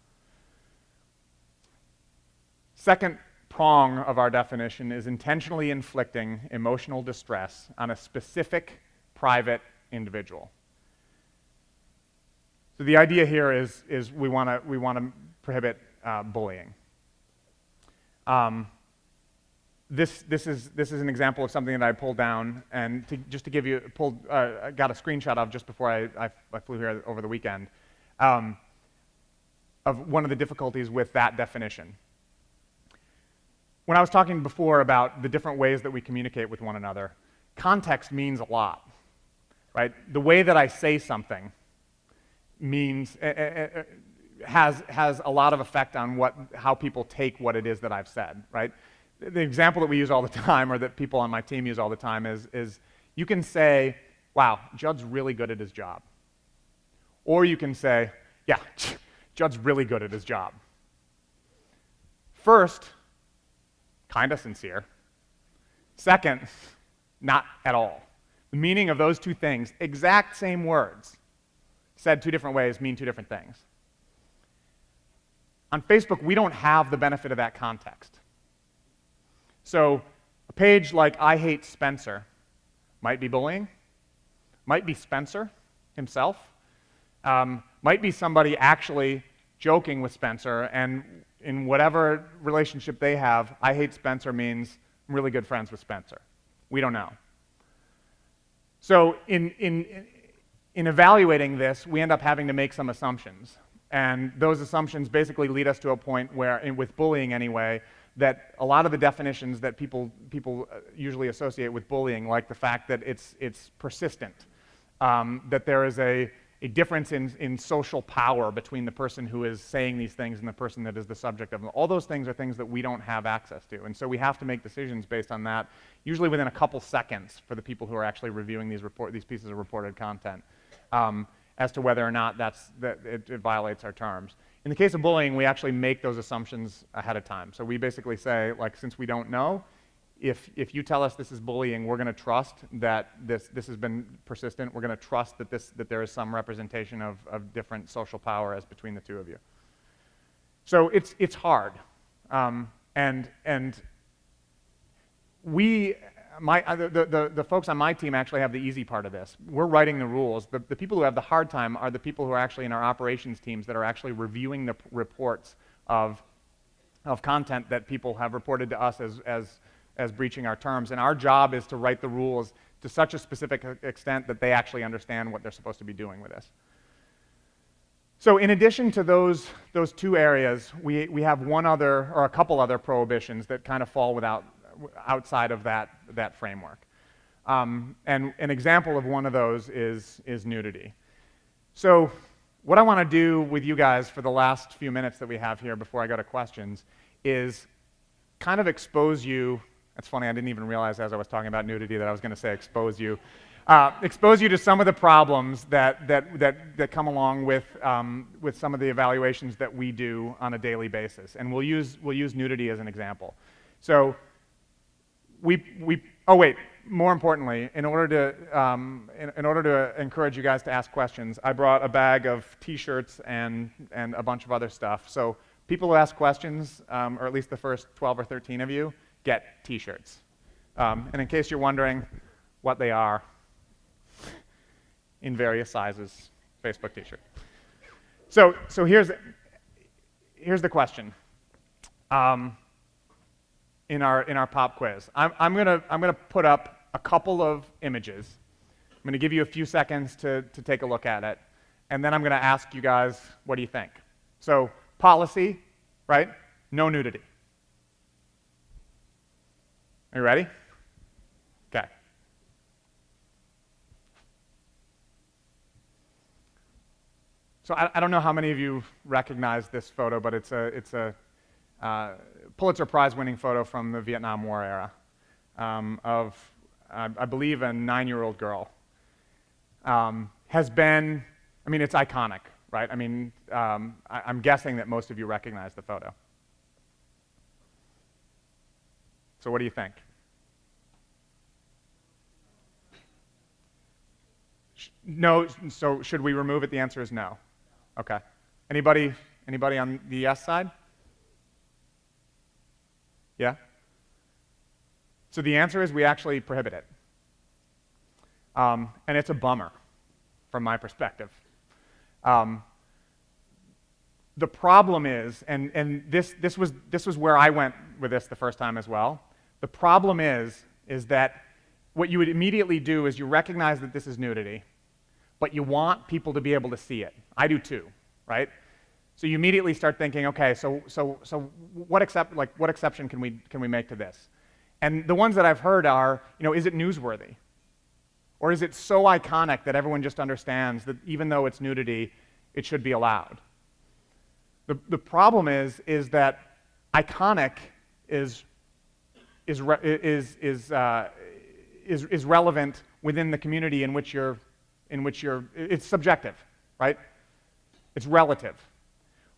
Second prong of our definition is intentionally inflicting emotional distress on a specific private individual. So the idea here is we want to prohibit bullying. This is an example of something that I pulled down, and just to give you I got a screenshot of just before I flew here over the weekend, of one of the difficulties with that definition. When I was talking before about the different ways that we communicate with one another, context means a lot, right? The way that I say something means has a lot of effect on how people take what it is that I've said, right? The example that we use all the time, or that people on my team use all the time, is you can say, wow, Judd's really good at his job. Or you can say, yeah, Judd's really good at his job. First, kind of sincere. Second, not at all. The meaning of those two things, exact same words, said two different ways, mean two different things. On Facebook, we don't have the benefit of that context. So a page like I Hate Spencer might be bullying, might be Spencer himself, might be somebody actually joking with Spencer, and in whatever relationship they have, I Hate Spencer means I'm really good friends with Spencer. We don't know. So in evaluating this, we end up having to make some assumptions. And those assumptions basically lead us to a point where, with bullying anyway, that a lot of the definitions that people usually associate with bullying, like the fact that it's persistent, that there is a difference in social power between the person who is saying these things and the person that is the subject of them. All those things are things that we don't have access to. And so we have to make decisions based on that, usually within a couple seconds for the people who are actually reviewing these pieces of reported content, as to whether or not it violates our terms. In the case of bullying, we actually make those assumptions ahead of time. So we basically say, like, since we don't know, if you tell us this is bullying, we're going to trust that this has been persistent. We're going to trust that there is some representation of different social power as between the two of you. So it's hard, and the folks on my team actually have the easy part of this. We're writing the rules. The people who have the hard time are the people who are actually in our operations teams that are actually reviewing the reports of content that people have reported to us as breaching our terms. And our job is to write the rules to such a specific extent that they actually understand what they're supposed to be doing with this. So in addition to those two areas, we have one other, or a couple other prohibitions that kind of fall outside of that framework. And an example of one of those is nudity. So what I want to do with you guys for the last few minutes that we have here before I go to questions is kind of expose you. It's funny, I didn't even realize as I was talking about nudity that I was going to say expose you. Expose you to some of the problems that come along with some of the evaluations that we do on a daily basis. And we'll use nudity as an example. So more importantly, in order to encourage you guys to ask questions, I brought a bag of T-shirts and a bunch of other stuff. So people who ask questions, or at least the first 12 or 13 of you, get T-shirts. And in case you're wondering what they are, in various sizes, Facebook t-shirt. So here's the question. In our pop quiz, I'm gonna put up a couple of images. I'm gonna give you a few seconds to take a look at it, and then I'm gonna ask you guys, what do you think? So policy, right? No nudity. Are you ready? Okay. So I don't know how many of you recognize this photo, but it's a Pulitzer Prize-winning photo from the Vietnam War era of, I believe, a 9-year-old girl. Has been, I mean, it's iconic, right? I mean, I'm guessing that most of you recognize the photo. So what do you think? No, so should we remove it? The answer is no. Okay. Anybody on the yes side? Yeah? So the answer is we actually prohibit it. And it's a bummer from my perspective. The problem is, and this was where I went with this the first time as well. The problem is that what you would immediately do is you recognize that this is nudity, but you want people to be able to see it. I do too, right? So you immediately start thinking, okay, so what exception can we make to this? And the ones that I've heard are, is it newsworthy? Or is it so iconic that everyone just understands that even though it's nudity, it should be allowed? The problem is that iconic is relevant within the community in which you're, it's subjective, right? It's relative.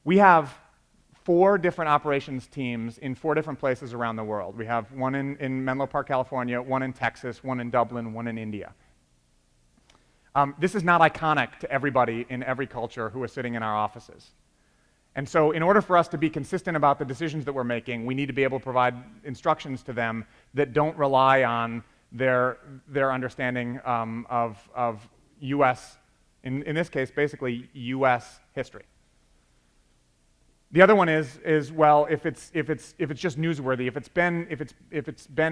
We have 4 different operations teams in 4 different places around the world. We have one in Menlo Park, California, one in Texas, one in Dublin, one in India. This is not iconic to everybody in every culture who is sitting in our offices. And so in order for us to be consistent about the decisions that we're making, we need to be able to provide instructions to them that don't rely on their understanding of U.S., in this case, basically U.S. history. The other one is well, if it's just newsworthy, if it's been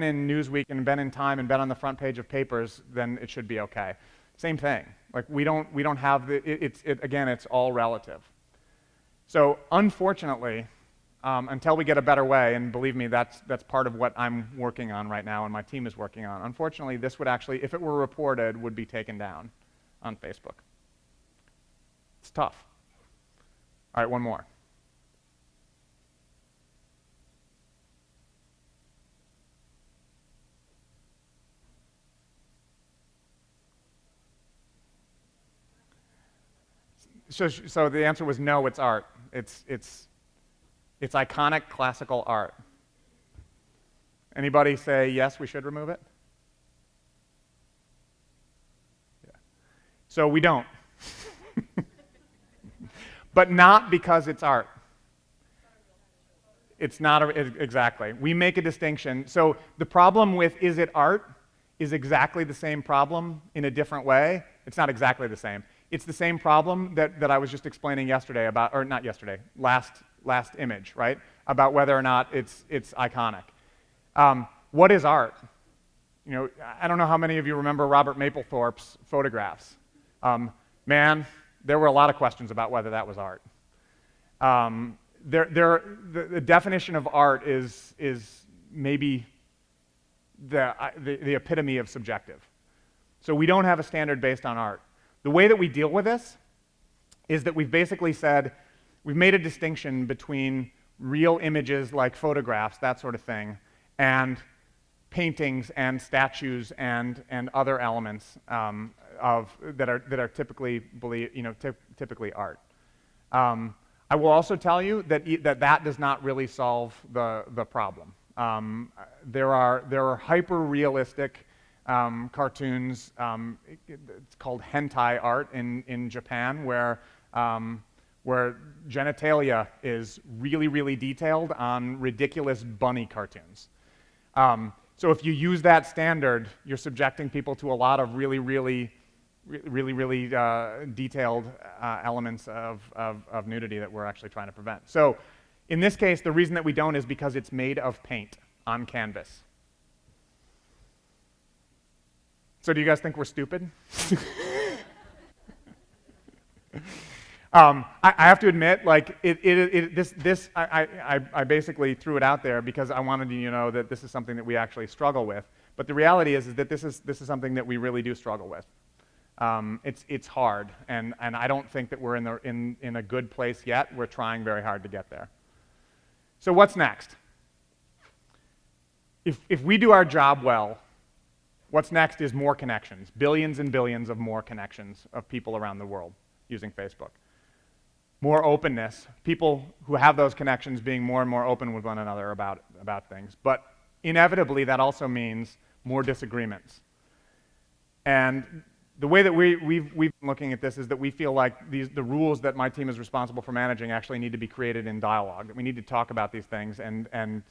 in Newsweek and been in Time and been on the front page of papers, then it should be okay. Same thing. Like we don't have again, it's all relative. So unfortunately, until we get a better way, and believe me, that's part of what I'm working on right now and my team is working on. Unfortunately, this would actually, if it were reported, would be taken down on Facebook. It's tough. All right, one more. So the answer was no, it's art. It's iconic classical art. Anybody say yes, we should remove it? Yeah. So we don't. But not because it's art. It's not exactly. We make a distinction. So the problem with is it art is exactly the same problem in a different way. It's not exactly the same. It's the same problem that I was just explaining yesterday about, or not yesterday, last image, right? About whether or not it's iconic. What is art? I don't know how many of you remember Robert Mapplethorpe's photographs. Man, there were a lot of questions about whether that was art. The definition of art is maybe the epitome of subjective. So we don't have a standard based on art. The way that we deal with this is that we've basically said, we've made a distinction between real images like photographs, that sort of thing, and paintings and statues and other elements that are typically typically art. I will also tell you that does not really solve the problem. There are hyper-realistic cartoons. It's called hentai art in Japan, where genitalia is really, really detailed on ridiculous bunny cartoons. So if you use that standard, you're subjecting people to a lot of really detailed elements of nudity that we're actually trying to prevent. So in this case, the reason that we don't is because it's made of paint on canvas. So do you guys think we're stupid? I have to admit, like, I basically threw it out there because I wanted you to know that this is something that we actually struggle with. But the reality is that this is something that we really do struggle with. It's hard, and I don't think that we're in a good place yet. We're trying very hard to get there. So what's next? If we do our job well, what's next is more connections, billions and billions of more connections of people around the world using Facebook. More openness, people who have those connections being more and more open with one another about things. But inevitably, that also means more disagreements. And the way that we've been looking at this is that we feel like the rules that my team is responsible for managing actually need to be created in dialogue, that we need to talk about these things and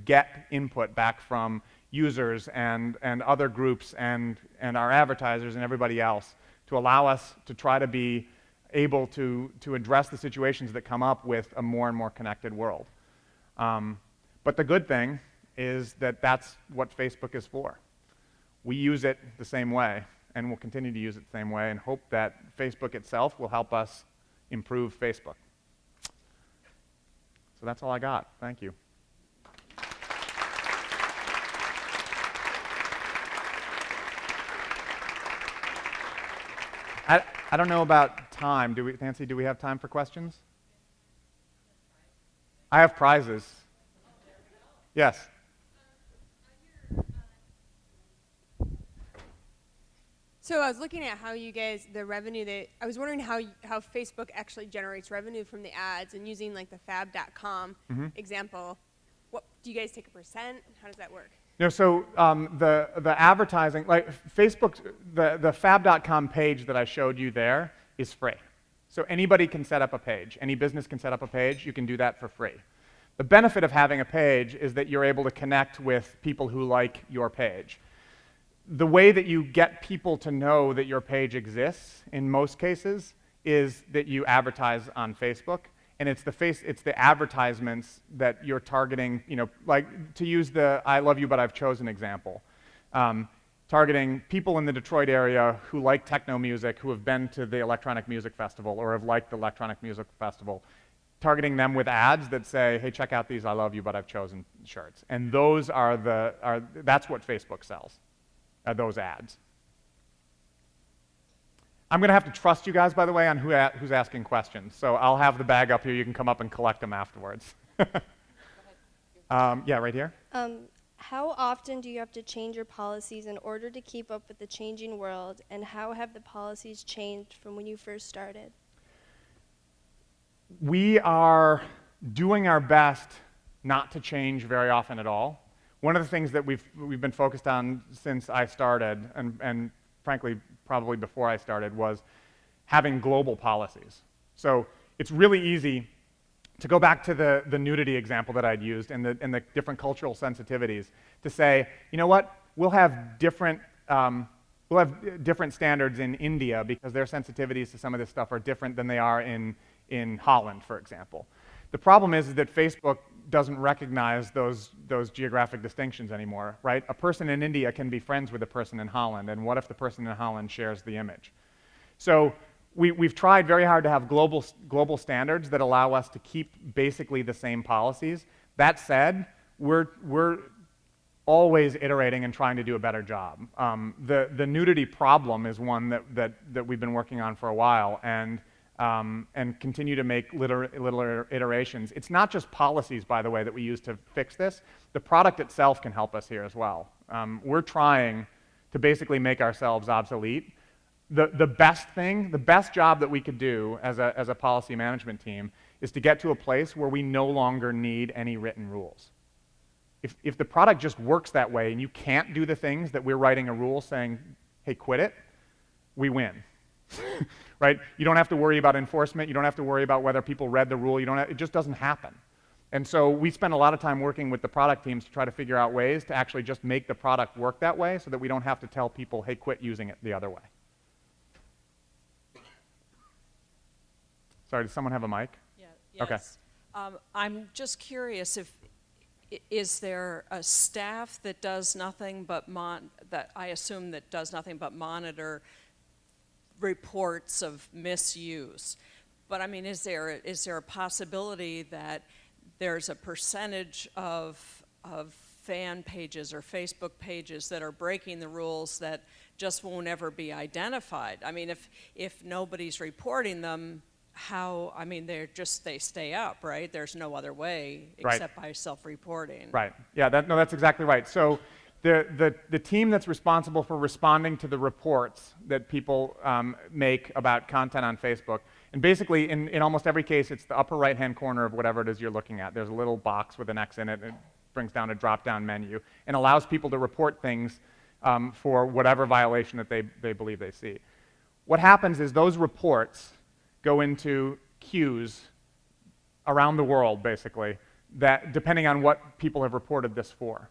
get input back from users and other groups and our advertisers and everybody else to allow us to try to be able to address the situations that come up with a more and more connected world. But the good thing is that that's what Facebook is for. We use it the same way, and we'll continue to use it the same way, and hope that Facebook itself will help us improve Facebook. So that's all I got. Thank you. I don't know about time. Nancy, do we have time for questions? I have prizes. Yes. So I was looking at how you guys, the revenue I was wondering how Facebook actually generates revenue from the ads, and using like the fab.com example. What do you guys take a percent? How does that work? No, so the advertising, like Facebook, the fab.com page that I showed you there is free. So anybody can set up a page. Any business can set up a page. You can do that for free. The benefit of having a page is that you're able to connect with people who like your page. The way that you get people to know that your page exists, in most cases, is that you advertise on Facebook. And it's the advertisements that you're targeting, like to use the I love you but I've chosen example. Targeting people in the Detroit area who like techno music, who have been to the Electronic Music Festival or have liked the Electronic Music Festival. Targeting them with ads that say, hey, check out these I love you but I've chosen shirts. And those that's what Facebook sells, those ads. I'm going to have to trust you guys, by the way, on who's asking questions. So I'll have the bag up here. You can come up and collect them afterwards. Yeah, right here. How often do you have to change your policies in order to keep up with the changing world, and how have the policies changed from when you first started? We are doing our best not to change very often at all. One of the things that we've been focused on since I started, and frankly, probably before I started, was having global policies. So it's really easy to go back to the nudity example that I'd used and the different cultural sensitivities to say, you know what, we'll have different standards in India because their sensitivities to some of this stuff are different than they are in Holland, for example. The problem is that Facebook doesn't recognize those geographic distinctions anymore, right? A person in India can be friends with a person in Holland, and what if the person in Holland shares the image? So we've tried very hard to have global standards that allow us to keep basically the same policies. That said, we're always iterating and trying to do a better job. The nudity problem is one that we've been working on for a while, and continue to make little iterations. It's not just policies, by the way, that we use to fix this. The product itself can help us here as well. We're trying to basically make ourselves obsolete. The best job that we could do as a policy management team is to get to a place where we no longer need any written rules. If the product just works that way and you can't do the things that we're writing a rule saying, hey, quit it, we win. Right? You don't have to worry about enforcement. You don't have to worry about whether people read the rule. It just doesn't happen. And so we spend a lot of time working with the product teams to try to figure out ways to actually just make the product work that way so that we don't have to tell people, hey, quit using it the other way. Sorry, does someone have a mic? Yeah, yes. Okay. I'm just curious if is there a staff that does nothing but that I assume that does nothing but monitor reports of misuse? But I mean, is there a possibility that there's a percentage of fan pages or Facebook pages that are breaking the rules that just won't ever be identified? I mean, if nobody's reporting them, how, I mean, they stay up, right? There's no other way except by self-reporting. Right. Yeah, that's exactly right. So the team that's responsible for responding to the reports that people make about content on Facebook, and basically in almost every case, it's the upper right-hand corner of whatever it is you're looking at. There's a little box with an X in it, and it brings down a drop-down menu, and allows people to report things for whatever violation that they believe they see. What happens is those reports go into queues around the world, basically, that depending on what people have reported this for.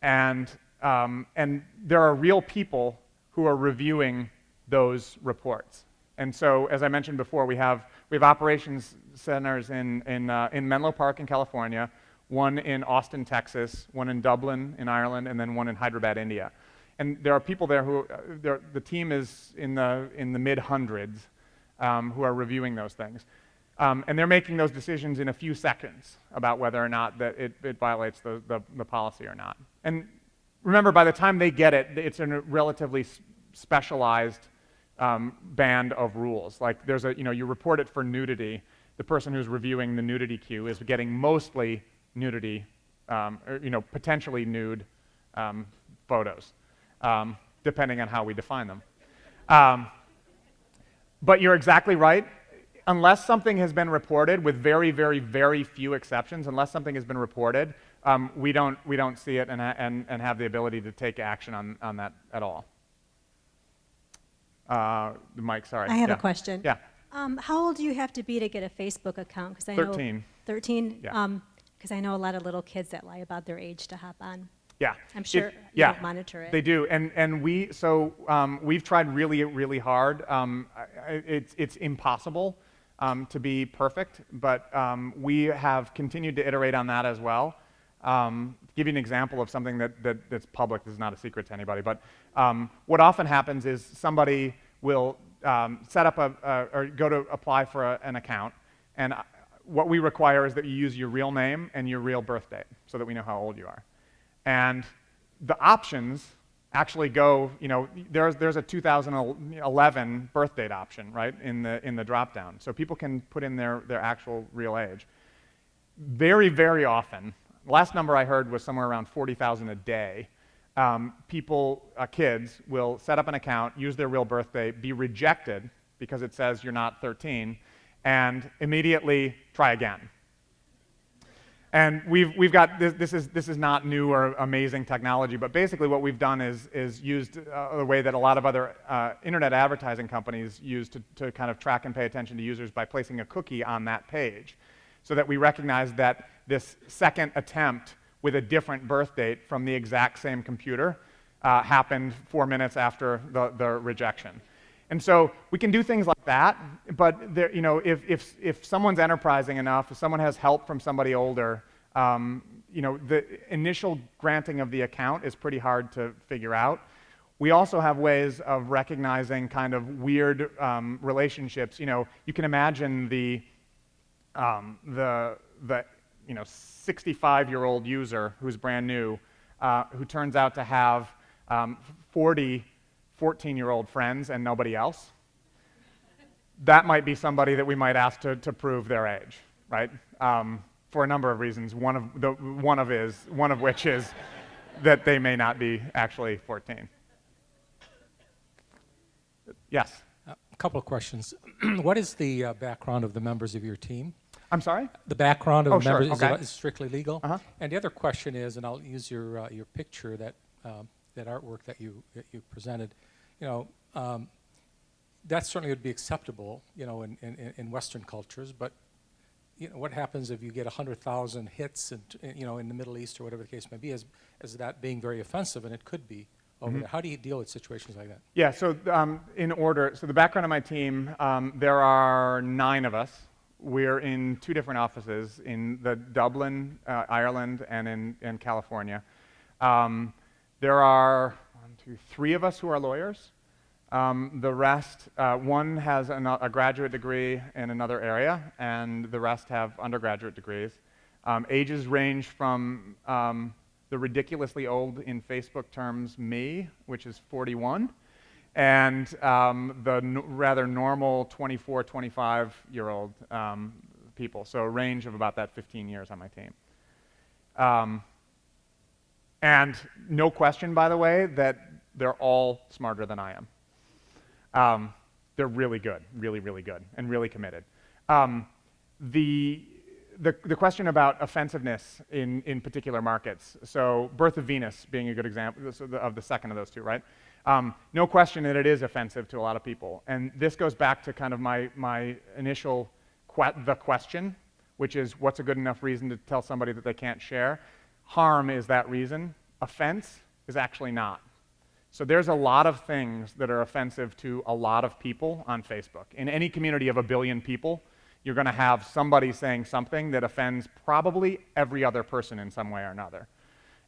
And there are real people who are reviewing those reports. And so, as I mentioned before, we have operations centers in Menlo Park in California, one in Austin, Texas, one in Dublin in Ireland, and then one in Hyderabad, India. And there are people there who, the team is in the mid-hundreds who are reviewing those things. And they're making those decisions in a few seconds about whether or not that it violates the policy or not. And remember, by the time they get it, it's in a relatively specialized band of rules. Like there's you report it for nudity. The person who's reviewing the nudity queue is getting mostly nudity, or, potentially nude photos, depending on how we define them. But you're exactly right. Unless something has been reported, with very, very, very few exceptions, unless something has been reported, we don't see it and have the ability to take action on that at all. Mike, sorry. I have a question. Yeah. How old do you have to be to get a Facebook account? 'Cause I know 13. 13? Yeah. Because I know a lot of little kids that lie about their age to hop on. Yeah. I'm sure you don't monitor it. They do, and we've tried really, really hard. It's impossible to be perfect, but we have continued to iterate on that as well. To give you an example of something that's public, this is not a secret to anybody, but what often happens is somebody will set up or go to apply for an account, and what we require is that you use your real name and your real birth date so that we know how old you are. And the options actually go, there's a 2011 birth date option, right, in the drop-down. So people can put in their actual real age. Very, very often, last number I heard was somewhere around 40,000 a day, kids will set up an account, use their real birth date, be rejected because it says you're not 13, and immediately try again. And we've got this is not new or amazing technology, but basically what we've done is used the way that a lot of other internet advertising companies use to kind of track and pay attention to users by placing a cookie on that page, so that we recognize that this second attempt with a different birth date from the exact same computer happened 4 minutes after the rejection. And so we can do things like that, but there, if someone's enterprising enough, if someone has help from somebody older, the initial granting of the account is pretty hard to figure out. We also have ways of recognizing kind of weird relationships. You can imagine the 65-year-old user who's brand new, who turns out to have 40 14-year-old friends and nobody else. That might be somebody that we might ask to prove their age, right? For a number of reasons. One of which is that they may not be actually 14. Yes. A couple of questions. What is the background of the members of your team? I'm sorry? The background of the members okay. is strictly legal. Uh-huh. And the other question is, and I'll use your picture, that artwork that you presented. That certainly would be acceptable, in Western cultures, but what happens if you get 100,000 hits in the Middle East or whatever the case may be, as that being very offensive, and it could be over there. How do you deal with situations like that? Yeah, so in order, so the background of my team, there are 9 of us. We're in 2 different offices, in the Dublin, Ireland, and in California. There are 3 of us who are lawyers. The rest, one has a graduate degree in another area, and the rest have undergraduate degrees. Ages range from the ridiculously old, in Facebook terms, me, which is 41, and the rather normal 24, 25-year-old people. So a range of about that 15 years on my team. And no question, by the way, that they're all smarter than I am. They're really good, really, really good, and really committed. The question about offensiveness in particular markets, so Birth of Venus being a good example of the second of those 2, right? No question that it is offensive to a lot of people. And this goes back to kind of my initial question, which is, what's a good enough reason to tell somebody that they can't share? Harm is that reason. Offense is actually not. So there's a lot of things that are offensive to a lot of people on Facebook. In any community of 1 billion people, you're going to have somebody saying something that offends probably every other person in some way or another.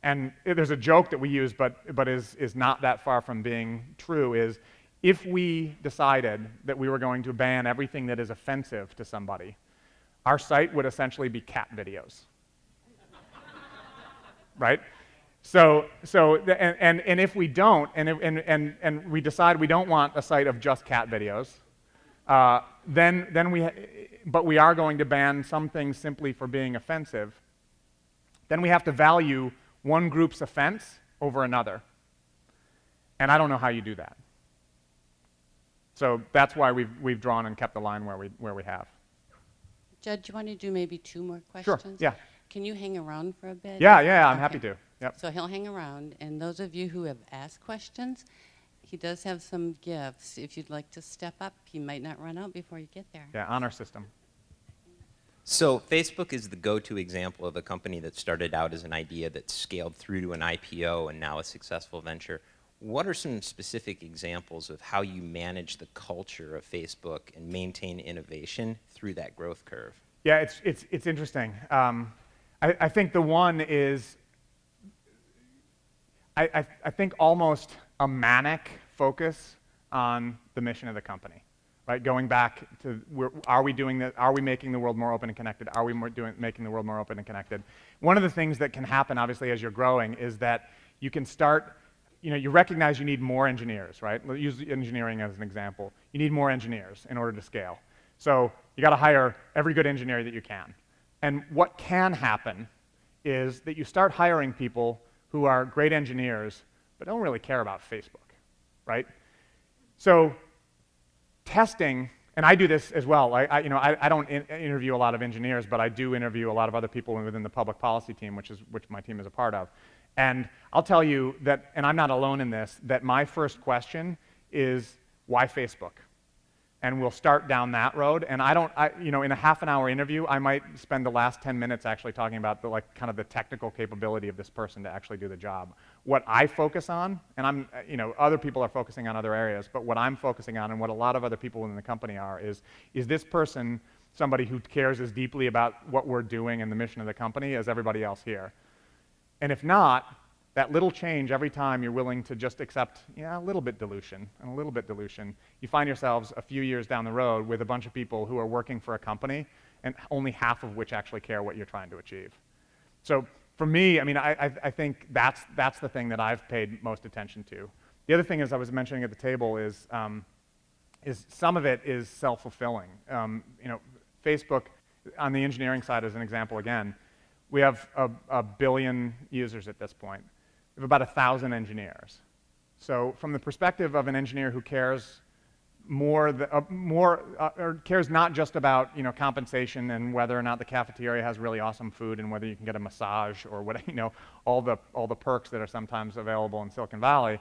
And there's a joke that we use, but is not that far from being true, is if we decided that we were going to ban everything that is offensive to somebody, our site would essentially be cat videos. Right? So if we don't, and we decide we don't want a site of just cat videos, but we are going to ban some things simply for being offensive, then we have to value one group's offense over another. And I don't know how you do that. So that's why we've drawn and kept the line where we have. Judd, do you want to do maybe 2 more questions? Sure, yeah. Can you hang around for a bit? Yeah, I'm Okay. happy to. Yep. So he'll hang around, and those of you who have asked questions, he does have some gifts. If you'd like to step up, he might not run out before you get there. Yeah, honor system. So Facebook is the go-to example of a company that started out as an idea that scaled through to an IPO and now a successful venture. What are some specific examples of how you manage the culture of Facebook and maintain innovation through that growth curve? Yeah, it's interesting. I think the one is, I think almost a manic focus on the mission of the company, right? Going back to, are we doing that? Are we making the world more open and connected? Are we making the world more open and connected? One of the things that can happen, obviously, as you're growing is that you can start, you recognize you need more engineers, right? We'll use engineering as an example. You need more engineers in order to scale. So you got to hire every good engineer that you can. And what can happen is that you start hiring people who are great engineers but don't really care about Facebook, right? So testing, and I do this as well. I don't interview a lot of engineers, but I do interview a lot of other people within the public policy team, which my team is a part of. And I'll tell you that, and I'm not alone in this, that my first question is, why Facebook? And we'll start down that road. And in a half-an-hour interview, I might spend the last 10 minutes actually talking about kind of the technical capability of this person to actually do the job. What I focus on, and other people are focusing on other areas, but what I'm focusing on, and what a lot of other people in the company are, is this person somebody who cares as deeply about what we're doing and the mission of the company as everybody else here? And if not, that little change every time you're willing to just accept a little bit dilution and a little bit dilution, you find yourselves a few years down the road with a bunch of people who are working for a company and only half of which actually care what you're trying to achieve. So for me, I think that's the thing that I've paid most attention to. The other thing, as I was mentioning at the table, is some of it is self-fulfilling. Facebook, on the engineering side as an example again, we have a billion users at this point. We have about 1,000 engineers. So from the perspective of an engineer who cares or cares not just about compensation and whether or not the cafeteria has really awesome food and whether you can get a massage or what all the perks that are sometimes available in Silicon Valley,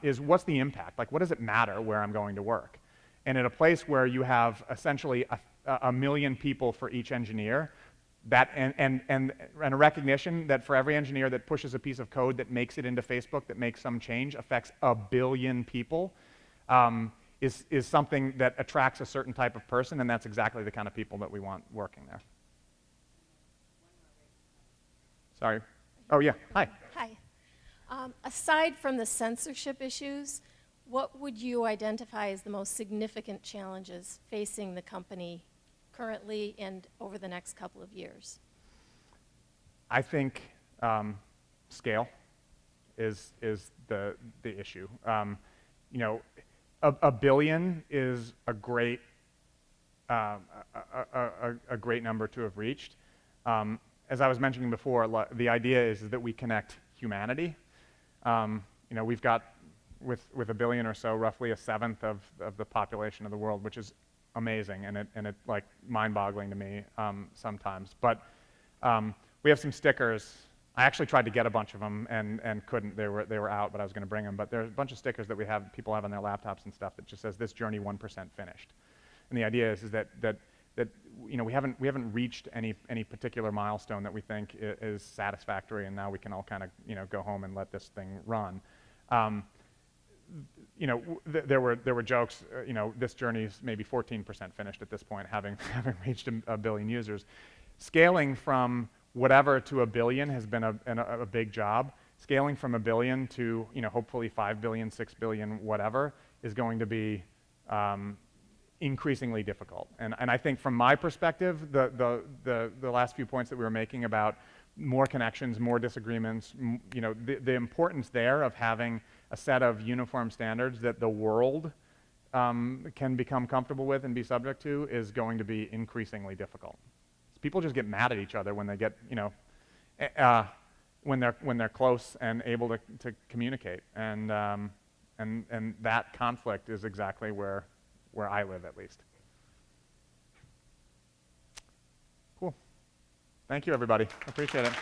is what's the impact? Like, what does it matter where I'm going to work? And at a place where you have essentially a million people for each engineer, that and a recognition that for every engineer that pushes a piece of code that makes it into Facebook, that makes some change, affects a billion people, is something that attracts a certain type of person, and that's exactly the kind of people that we want working there. Sorry. Oh, yeah. Hi. Hi. Aside from the censorship issues, what would you identify as the most significant challenges facing the company currently and over the next couple of years? I think scale is the issue. You know, a billion is a great number to have reached. As I was mentioning before, the idea is that we connect humanity. You know, we've got with a billion or so, roughly a seventh of the population of the world, which is amazing, and it like mind-boggling to me sometimes. But we have some stickers. I actually tried to get a bunch of them and couldn't. They were out, but I was going to bring them. But there's a bunch of stickers that people have on their laptops and stuff that just says "This journey 1% finished." And the idea is that you know, we haven't reached any particular milestone that we think is satisfactory, and now we can all kind of, you know, go home and let this thing run. You know, there were jokes. You know, this journey is maybe 14% finished at this point, having reached a billion users. Scaling from whatever to a billion has been a big job. Scaling from a billion to, you know, hopefully 5 billion, 6 billion, whatever, is going to be increasingly difficult. And I think from my perspective, the last few points that we were making about more connections, more disagreements, you know, the importance there of having a set of uniform standards that the world can become comfortable with and be subject to is going to be increasingly difficult. People just get mad at each other when they get, you know, when they're close and able to communicate, and that conflict is exactly where I live, at least. Cool. Thank you, everybody. Appreciate it.